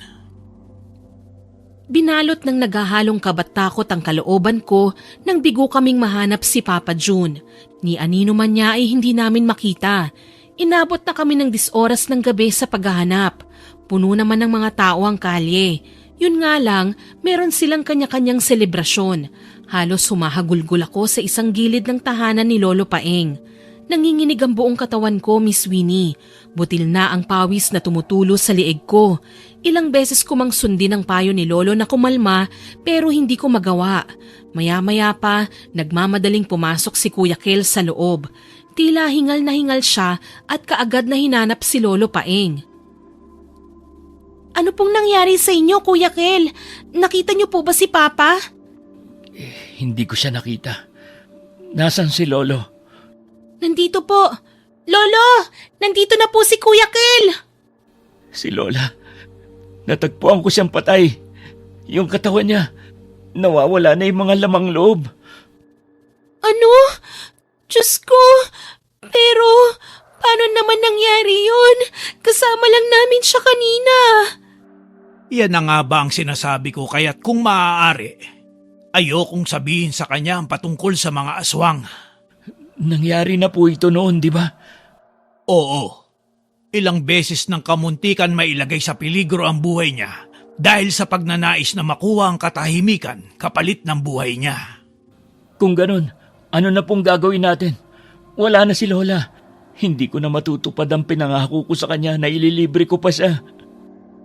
Binalot ng naghahalong kabat-takot ang kalooban ko nang bigo kaming mahanap si Papa Jun. Ni anino man niya ay hindi namin makita. Inabot na kami ng 10 oras ng gabi sa paghahanap. Puno naman ng mga tao ang kalye. Yun nga lang, meron silang kanya-kanyang selebrasyon. Halos humahagulgul ako sa isang gilid ng tahanan ni Lolo Paeng. Nanginginig ang buong katawan ko, Miss Winnie. Butil na ang pawis na tumutulo sa liig ko. Ilang beses ko mang sundin ang payo ni Lolo na kumalma pero hindi ko magawa. Maya-maya pa, nagmamadaling pumasok si Kuya Kel sa loob. Tila hingal na hingal siya at kaagad na hinanap si Lolo Paeng. Ano pong nangyari sa inyo, Kuya Kel? Nakita niyo po ba si Papa? Hindi ko siya nakita. Nasaan si Lolo? Nandito po. Lolo! Nandito na po si Kuya Kel! Si Lola. Natagpuan ko siyang patay. Yung katawan niya, nawawala na yung mga lamang loob. Ano? Diyos ko! Pero, paano naman nangyari yun? Kasama lang namin siya kanina. Yan na nga ba ang sinasabi ko kaya't kung maaari, ayokong sabihin sa kanya ang patungkol sa mga aswang. Nangyari na po ito noon, di ba? Oo. Ilang beses nang kamuntikan mailagay sa peligro ang buhay niya dahil sa pagnanais na makuha ang katahimikan kapalit ng buhay niya. Kung ganun, ano na pong gagawin natin? Wala na si Lola. Hindi ko na matutupad ang pinangako ko sa kanya na ililibre ko pa siya.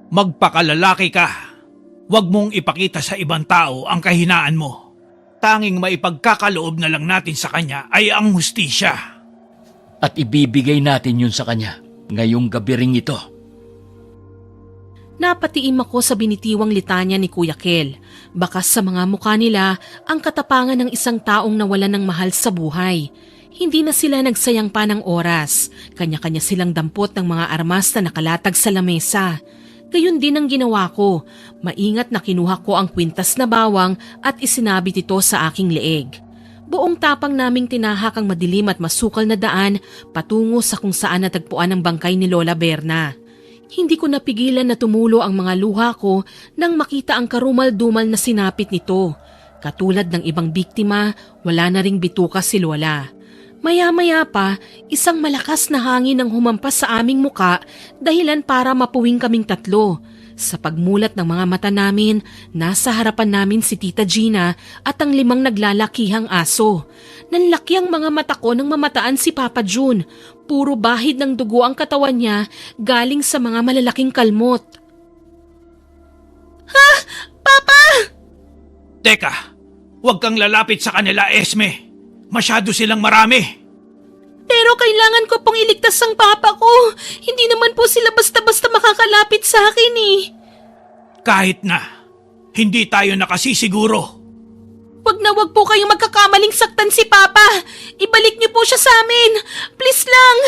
Magpakalalaki ka. Huwag mong ipakita sa ibang tao ang kahinaan mo. Tanging maipagkakaloob na lang natin sa kanya ay ang hustisya. At ibibigay natin yun sa kanya ngayong gabi ring ito. Napatiim ako sa binitiwang litanya ni Kuya Kel. Bakas sa mga mukha nila ang katapangan ng isang taong nawalan ng mahal sa buhay. Hindi na sila nagsayang pa ng oras. Kanya-kanya silang dampot ng mga armas na nakalatag sa lamesa. Gayon din ang ginawa ko. Maingat na kinuha ko ang kwintas na bawang at isinabit ito sa aking leeg. Buong tapang naming tinahak ang madilim at masukal na daan patungo sa kung saan natagpuan ang bangkay ni Lola Berna. Hindi ko napigilan na tumulo ang mga luha ko nang makita ang karumal-dumal na sinapit nito. Katulad ng ibang biktima, wala na ring bituka si Lola. Maya-maya pa, isang malakas na hangin ang humampas sa aming muka dahilan para mapuwing kaming tatlo. Sa pagmulat ng mga mata namin, nasa harapan namin si Tita Gina at ang 5 naglalakihang aso. Nanlaki ang mga mata ko nang mamataan si Papa Jun. Puro bahid ng dugo ang katawan niya galing sa mga malalaking kalmot. Ha? Papa! Teka, huwag kang lalapit sa kanila, Esme. Masyado silang marami. Pero kailangan ko pong iligtas ang papa ko. Hindi naman po sila basta-basta makakalapit sa akin eh. Kahit na, hindi tayo nakasisiguro. Wag po kayong magkakamaling saktan si Papa. Ibalik niyo po siya sa amin. Please lang.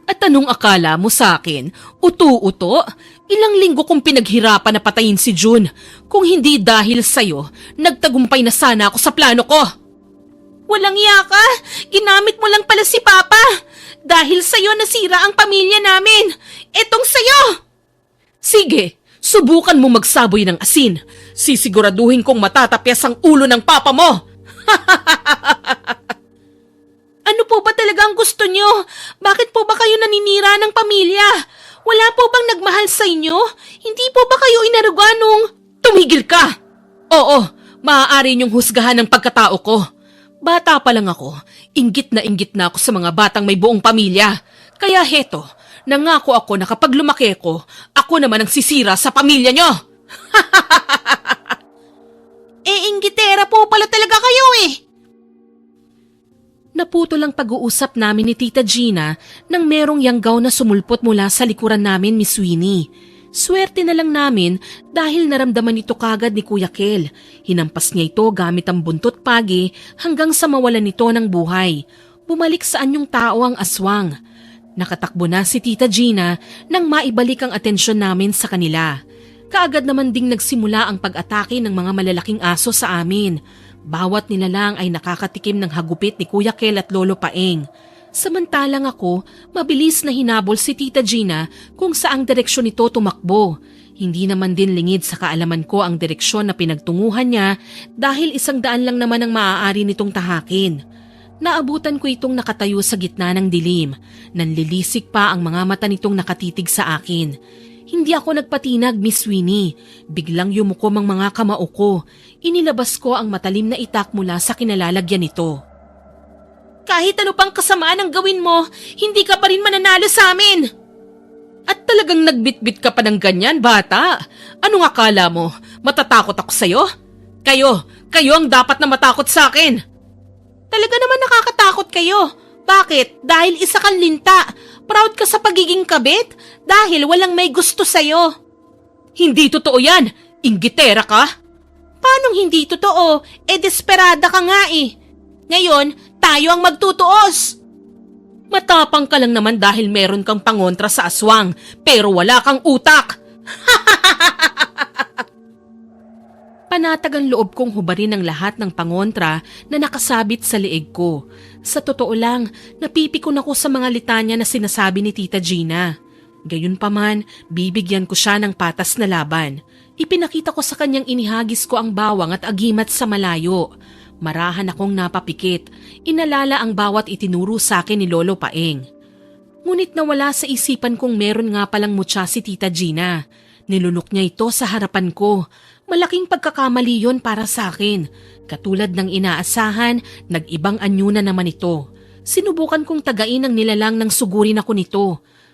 At anong akala mo sa akin? Uto-uto? Ilang linggo kong pinaghirapan na patayin si Jun. Kung hindi dahil sa'yo, nagtagumpay na sana ako sa plano ko. Walang iya ka! Ginamit mo lang pala si Papa! Dahil sa'yo nasira ang pamilya namin! Etong sa'yo! Sige, subukan mo magsaboy ng asin. Sisiguraduhin kong matatapyas ang ulo ng Papa mo! Ano po ba talaga ang gusto nyo? Bakit po ba kayo naninira ng pamilya? Wala po bang nagmahal sa inyo? Hindi po ba kayo inaruga nung... Tumigil ka! Oo, maaari niyong husgahan ng pagkatao ko. Bata pa lang ako, inggit na ako sa mga batang may buong pamilya. Kaya heto, nangako ako na kapag lumaki ako naman ang sisira sa pamilya nyo. Inggitera po pala talaga kayo eh. Naputol ang pag-uusap namin ni Tita Gina nang merong yanggaw na sumulpot mula sa likuran namin, Miss Winnie. Swerte na lang namin dahil naramdaman ito kagad ni Kuya Kel. Hinampas niya ito gamit ang buntot pagi hanggang sa mawalan nito ng buhay. Bumalik sa anyong tao ang aswang. Nakatakbo na si Tita Gina nang maibalik ang atensyon namin sa kanila. Kaagad naman ding nagsimula ang pag-atake ng mga malalaking aso sa amin. Bawat nilalang ay nakakatikim ng hagupit ni Kuya Kel at Lolo Paeng. Samantalang ako, mabilis na hinabol si Tita Gina kung saang direksyon ito tumakbo. Hindi naman din lingid sa kaalaman ko ang direksyon na pinagtunguhan niya dahil 100 lang naman ang maaari nitong tahakin. Naabutan ko itong nakatayo sa gitna ng dilim. Nanlilisik pa ang mga mata nitong nakatitig sa akin. Hindi ako nagpatinag, Miss Winnie. Biglang yumukom ang mga kamao ko. Inilabas ko ang matalim na itak mula sa kinalalagyan nito. Kahit ano pang kasamaan ang gawin mo, hindi ka pa rin mananalo sa amin. At talagang nagbitbit ka pa ng ganyan, bata. Anong akala mo? Matatakot ako sa'yo? Kayo ang dapat na matakot sa akin. Talaga naman nakakatakot kayo. Bakit? Dahil isa kang linta. Proud ka sa pagiging kabit? Dahil walang may gusto sa'yo. Hindi totoo yan. Inggitera ka. Paanong hindi totoo? Desperada ka nga eh. Ngayon, tayo ang magtutuos. Matapang ka lang naman dahil meron kang pangontra sa aswang, pero wala kang utak. Panatag ang loob kong hubarin ang lahat ng pangontra na nakasabit sa leeg ko. Sa totoo lang, napipikon ako sa mga litanya na sinasabi ni Tita Gina. Gayunpaman, bibigyan ko siya ng patas na laban. Ipinakita ko sa kanyang inihagis ko ang bawang at agimat sa malayo. Marahan akong napapikit. Inalala ang bawat itinuro sa akin ni Lolo Paeng. Ngunit nawala sa isipan kong meron nga palang mutya si Tita Gina. Nilunok niya ito sa harapan ko. Malaking pagkakamali yon para sa akin. Katulad ng inaasahan, nag-ibang anyo na naman ito. Sinubukan kong tagain ang nilalang nang sugurin ako nito.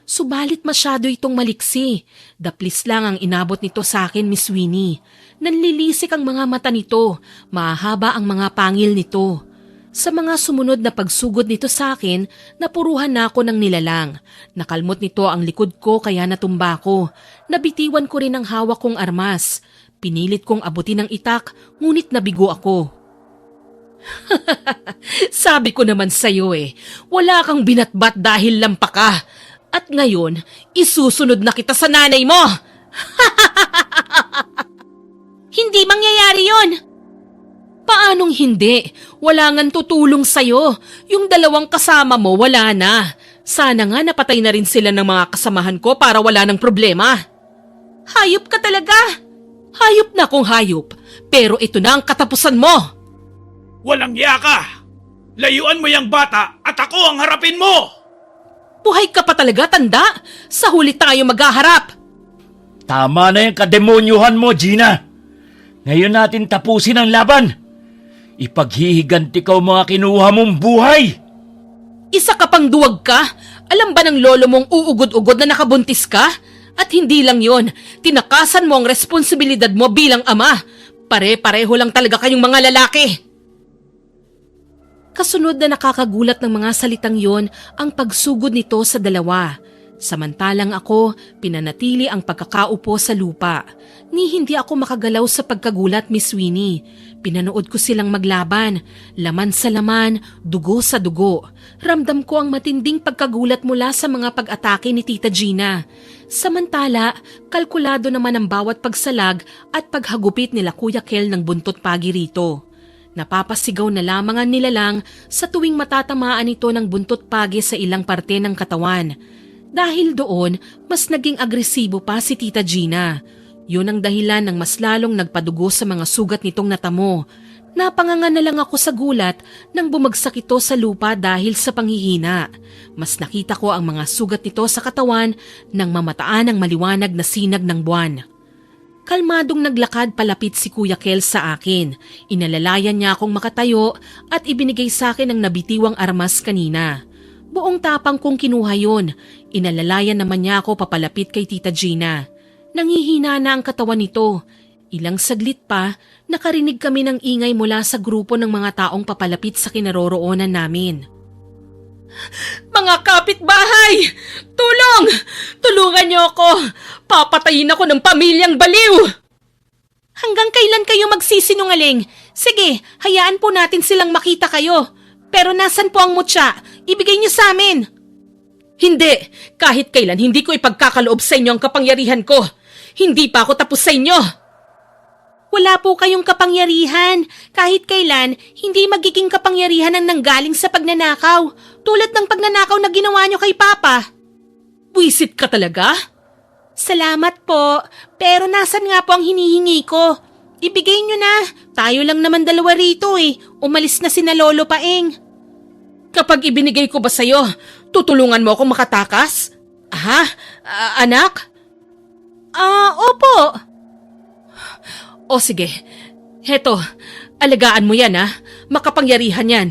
Subalit masyado itong maliksi. Daplis lang ang inabot nito sa akin, Miss Winnie. Nanlilisik ang mga mata nito. Mahaba ang mga pangil nito. Sa mga sumunod na pagsugod nito sa akin, napuruhan na ako ng nilalang. Nakalmot nito ang likod ko kaya natumba ko. Nabitiwan ko rin ang hawak kong armas. Pinilit kong abutin ang itak, ngunit nabigo ako. Sabi ko naman sa'yo wala kang binatbat dahil lampa ka. At ngayon, isusunod na kita sa nanay mo! Hindi mangyayari yon. Paanong hindi? Wala ngang tutulong sa'yo. Yung 2 kasama mo wala na. Sana nga napatay na rin sila ng mga kasamahan ko para wala ng problema. Hayop ka talaga. Hayop na kung hayop. Pero ito na ang katapusan mo. Walang iya ka! Layuan mo yung bata at ako ang harapin mo! Buhay ka pa talaga, tanda. Sa huli tayo maghaharap. Tama na yung kademonyuhan mo, Gina. Ngayon natin tapusin ang laban. Ipaghihiganti ko mga kinuha mong buhay. Isa ka pang duwag ka? Alam ba ng lolo mong uugod-ugod na nakabuntis ka? At hindi lang yon, tinakasan mo ang responsibilidad mo bilang ama. Pare-pareho lang talaga kayong mga lalaki. Kasunod na nakakagulat ng mga salitang yon ang pagsugod nito sa 2. Samantalang ako, pinanatili ang pagkakaupo sa lupa. Ni hindi ako makagalaw sa pagkagulat, Miss Winnie. Pinanood ko silang maglaban, laman sa laman, dugo sa dugo. Ramdam ko ang matinding pagkagulat mula sa mga pag-atake ni Tita Gina. Samantala, kalkulado naman ang bawat pagsalag at paghagupit nila Kuya Kel ng buntot pagi rito. Napapasigaw na lamang ang nilalang sa tuwing matatamaan ito ng buntot pagi sa ilang parte ng katawan. Dahil doon, mas naging agresibo pa si Tita Gina. Yun ang dahilan ng mas lalong nagpadugo sa mga sugat nitong natamo. Napanganga na lang ako sa gulat nang bumagsak ito sa lupa dahil sa panghihina. Mas nakita ko ang mga sugat nito sa katawan nang mamataan ang maliwanag na sinag ng buwan. Kalmadong naglakad palapit si Kuya Kel sa akin. Inalalayan niya akong makatayo at ibinigay sa akin ang nabitiwang armas kanina. Buong tapang kong kinuha yun. Inalalayan naman niya ako papalapit kay Tita Gina. Nangihina na ang katawan nito. Ilang saglit pa, nakarinig kami ng ingay mula sa grupo ng mga taong papalapit sa kinaroroonan namin. Mga kapitbahay! Tulong! Tulungan niyo ako! Papatayin ako ng pamilyang baliw! Hanggang kailan kayo magsisinungaling? Sige, hayaan po natin silang makita kayo. Pero nasan po ang mutya? Ibigay niyo sa amin. Hindi! Kahit kailan hindi ko ipagkakaloob sa inyo ang kapangyarihan ko. Hindi pa ako tapos sa inyo. Wala po kayong kapangyarihan. Kahit kailan, hindi magiging kapangyarihan ang nanggaling sa pagnanakaw. Tulad ng pagnanakaw na ginawa niyo kay Papa. Buisit ka talaga? Salamat po, pero nasan nga po ang hinihingi ko? Ibigay niyo na. Tayo lang naman dalawa rito eh. Umalis na sina Lolo Paeng. Kapag ibinigay ko ba sa'yo, tutulungan mo akong makatakas? Anak? Opo. O sige, heto, alagaan mo yan makapangyarihan yan.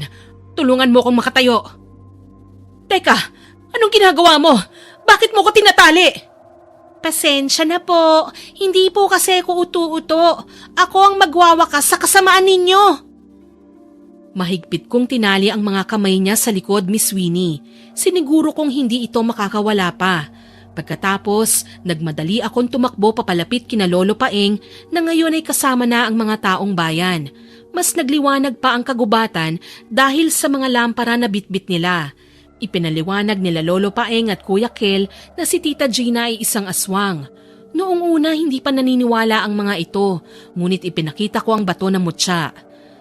Tulungan mo akong makatayo. Teka, anong ginagawa mo? Bakit mo ko tinatali? Pasensya na po, hindi po kasi ako utu-uto. Ako ang magwawakas sa kasamaan ninyo. Mahigpit kong tinali ang mga kamay niya sa likod, Miss Winnie. Siniguro kong hindi ito makakawala pa. Pagkatapos, nagmadali akong tumakbo papalapit kina Lolo Paeng na ngayon ay kasama na ang mga taong bayan. Mas nagliwanag pa ang kagubatan dahil sa mga lampara na bitbit nila. Ipinaliwanag nila Lolo Paeng at Kuya Kel na si Tita Gina ay isang aswang. Noong una hindi pa naniniwala ang mga ito, ngunit ipinakita ko ang bato ng mutya.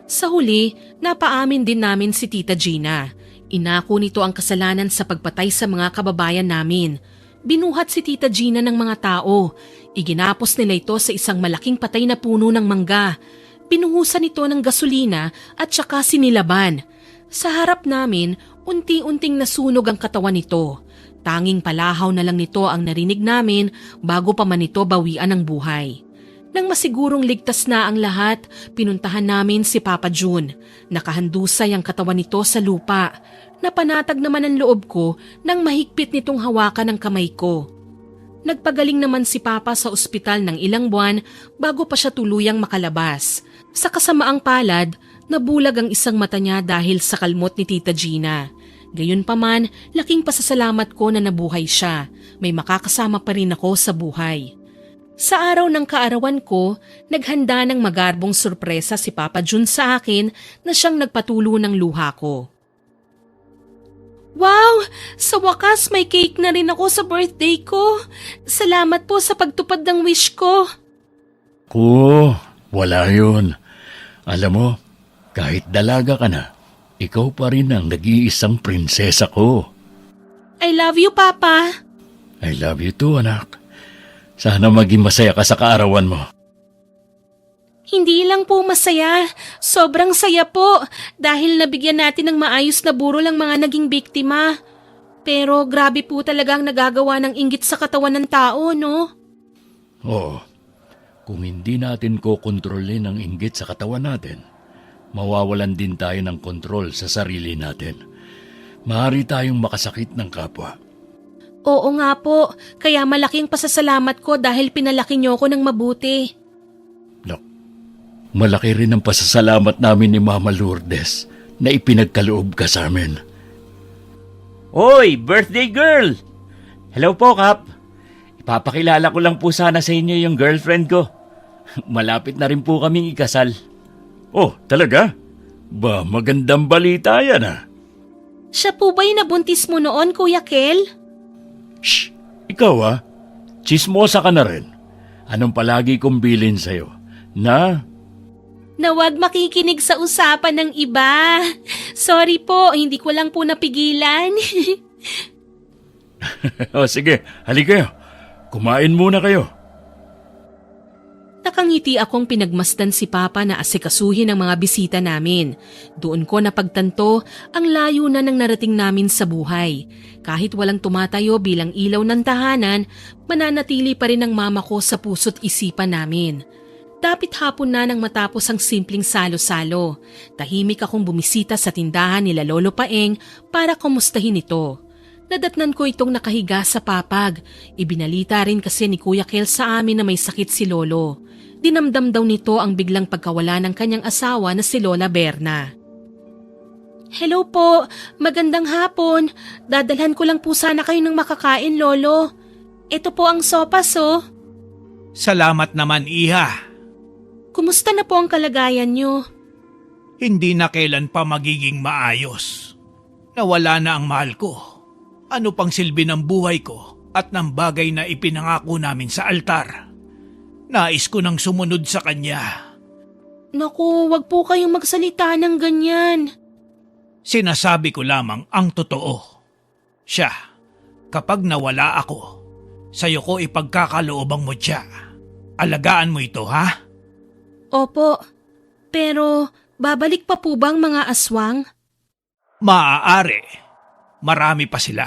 Sa huli, napaamin din namin si Tita Gina. Inako nito ang kasalanan sa pagpatay sa mga kababayan namin. Binuhat si Tita Gina ng mga tao. Iginapos nila ito sa isang malaking patay na puno ng mangga. Pinuhusan ito ng gasolina at saka sinilaban. Sa harap namin, unti-unting nasunog ang katawan nito. Tanging palahaw na lang nito ang narinig namin bago pa man ito bawian ng buhay. Nang masigurong ligtas na ang lahat, pinuntahan namin si Papa June. Nakahandusay ang katawan nito sa lupa. Napanatag naman ang loob ko nang mahigpit nitong hawakan ang kamay ko. Nagpagaling naman si Papa sa ospital ng ilang buwan bago pa siya tuluyang makalabas. Sa kasamaang palad, nabulag ang isang mata niya dahil sa kalmot ni Tita Gina. Gayunpaman, laking pasasalamat ko na nabuhay siya. May makakasama pa rin ako sa buhay. Sa araw ng kaarawan ko, naghanda ng magarbong sorpresa si Papa June sa akin na siyang nagpatulo ng luha ko. Wow! Sa wakas may cake na rin ako sa birthday ko. Salamat po sa pagtupad ng wish ko. Wala yun. Alam mo, kahit dalaga ka na, ikaw pa rin ang nag-iisang prinsesa ko. I love you, Papa. I love you too, anak. Sana maging masaya ka sa kaarawan mo. Hindi lang po masaya, sobrang saya po dahil nabigyan natin ng maayos na burol ang mga naging biktima. Pero grabe po talaga ang nagagawa ng inggit sa katawan ng tao, no? Oo. Kung hindi natin kokontrolin ang inggit sa katawan natin, mawawalan din tayo ng kontrol sa sarili natin. Maaari tayong makasakit ng kapwa. Oo nga po, kaya malaking pasasalamat ko dahil pinalaki niyo ako ng mabuti. Malaki rin ang pasasalamat namin ni Mama Lourdes na ipinagkaloob ka sa amin. Oy, birthday girl! Hello po, Kap. Ipapakilala ko lang po sana sa inyo yung girlfriend ko. Malapit na rin po kaming ikasal. Oh, talaga? Ba, magandang balita yan Siya po ba yung nabuntis mo noon, Kuya Kel? Shh! Ikaw Chismosa ka na rin. Anong palagi kong bilin sa'yo? Na? na wag makikinig sa usapan ng iba. Sorry po, hindi ko lang po napigilan. O sige, halika kayo. Kumain muna kayo. Nakangiti akong pinagmasdan si Papa na asikasuhin ang mga bisita namin. Doon ko napagtanto ang layo na ng narating namin sa buhay. Kahit walang tumatayo bilang ilaw ng tahanan, mananatili pa rin ang mama ko sa puso't isipan namin. Dapit hapon na nang matapos ang simpleng salo-salo. Tahimik akong bumisita sa tindahan nila Lolo Paeng para kumustahin ito. Nadatnan ko itong nakahiga sa papag. Ibinalita rin kasi ni Kuya Kel sa amin na may sakit si Lolo. Dinamdam daw nito ang biglang pagkawala ng kanyang asawa na si Lola Berna. Hello po, magandang hapon. Dadalhan ko lang po sana kayo ng makakain, Lolo. Ito po ang sopas, oh. Salamat naman, Iha. Kumusta na po ang kalagayan niyo? Hindi na kailan pa magiging maayos. Nawala na ang mahal ko. Ano pang silbi ng buhay ko at ng bagay na ipinangako namin sa altar? Nais ko nang sumunod sa kanya. Naku, wag po kayong magsalita ng ganyan. Sinasabi ko lamang ang totoo. Siya, kapag nawala ako, sa'yo ko ipagkakaloob ang mutya. Alagaan mo ito, ha? Opo, pero babalik pa po bang mga aswang? Maaari. Marami pa sila.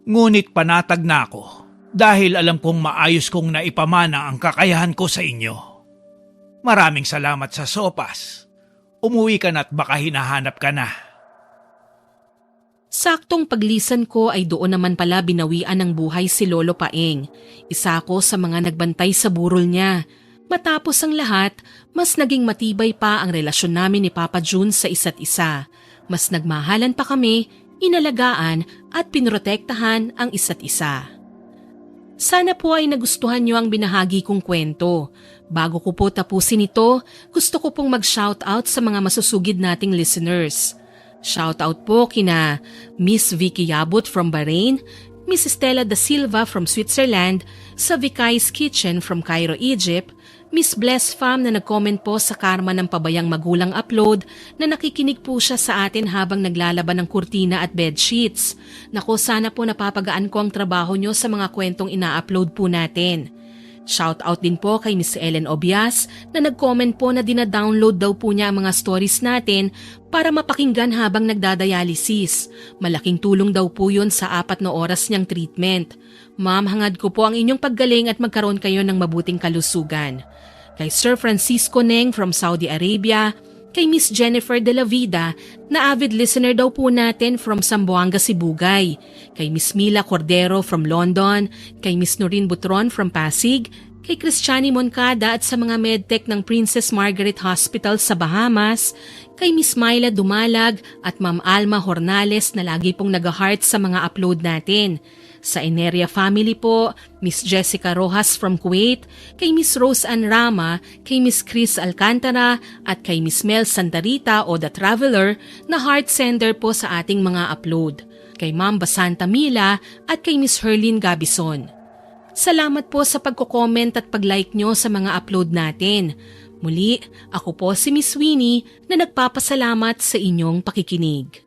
Ngunit panatag na ako dahil alam kong maayos kong naipamana ang kakayahan ko sa inyo. Maraming salamat sa sopas. Umuwi ka na at baka hinahanap ka na. Saktong paglisan ko ay doon naman pala binawian ng buhay si Lolo Paeng. Isa ako sa mga nagbantay sa burol niya. Matapos ang lahat, mas naging matibay pa ang relasyon namin ni Papa June sa isa't isa. Mas nagmahalan pa kami, inalagaan at pinrotektahan ang isa't isa. Sana po ay nagustuhan niyo ang binahagi kong kwento. Bago ko po tapusin ito, gusto ko pong mag-shoutout sa mga masusugid nating listeners. Shoutout po kina Miss Vicky Yabut from Bahrain, Miss Estela da Silva from Switzerland, sa Vikai's Kitchen from Cairo, Egypt, Miss Bless Fam na nag-comment po sa Karma ng Pabayang Magulang upload na nakikinig po siya sa atin habang naglalaban ng kurtina at bedsheets. Naku, sana po napapagaan ko ang trabaho nyo sa mga kwentong ina-upload po natin. Shoutout din po kay Miss Ellen Obias na nag-comment po na dina-download daw po niya ang mga stories natin para mapakinggan habang nagdadialysis. Malaking tulong daw po yun sa 4 na oras niyang treatment. Ma'am, hangad ko po ang inyong paggaling at magkaroon kayo ng mabuting kalusugan. Kay Sir Francisco Neng from Saudi Arabia, kay Miss Jennifer de la Vida na avid listener daw po natin from Zamboanga, Sibugay, kay Miss Mila Cordero from London, kay Miss Noreen Butron from Pasig, kay Cristiani Moncada at sa mga medtech ng Princess Margaret Hospital sa Bahamas, kay Miss Myla Dumalag at Ma'am Alma Hornales na lagi pong nag-heart sa mga upload natin. Sa Eneria family po, Miss Jessica Rojas from Kuwait, kay Miss Rose Ann Rama, kay Miss Chris Alcantara at kay Miss Mel Santarita o The Traveler na heart sender po sa ating mga upload, kay Ma'am Basanta Mila at kay Miss Herlin Gabison. Salamat po sa pagko-comment at pag-like nyo sa mga upload natin. Muli, ako po si Miss Winnie na nagpapasalamat sa inyong pakikinig.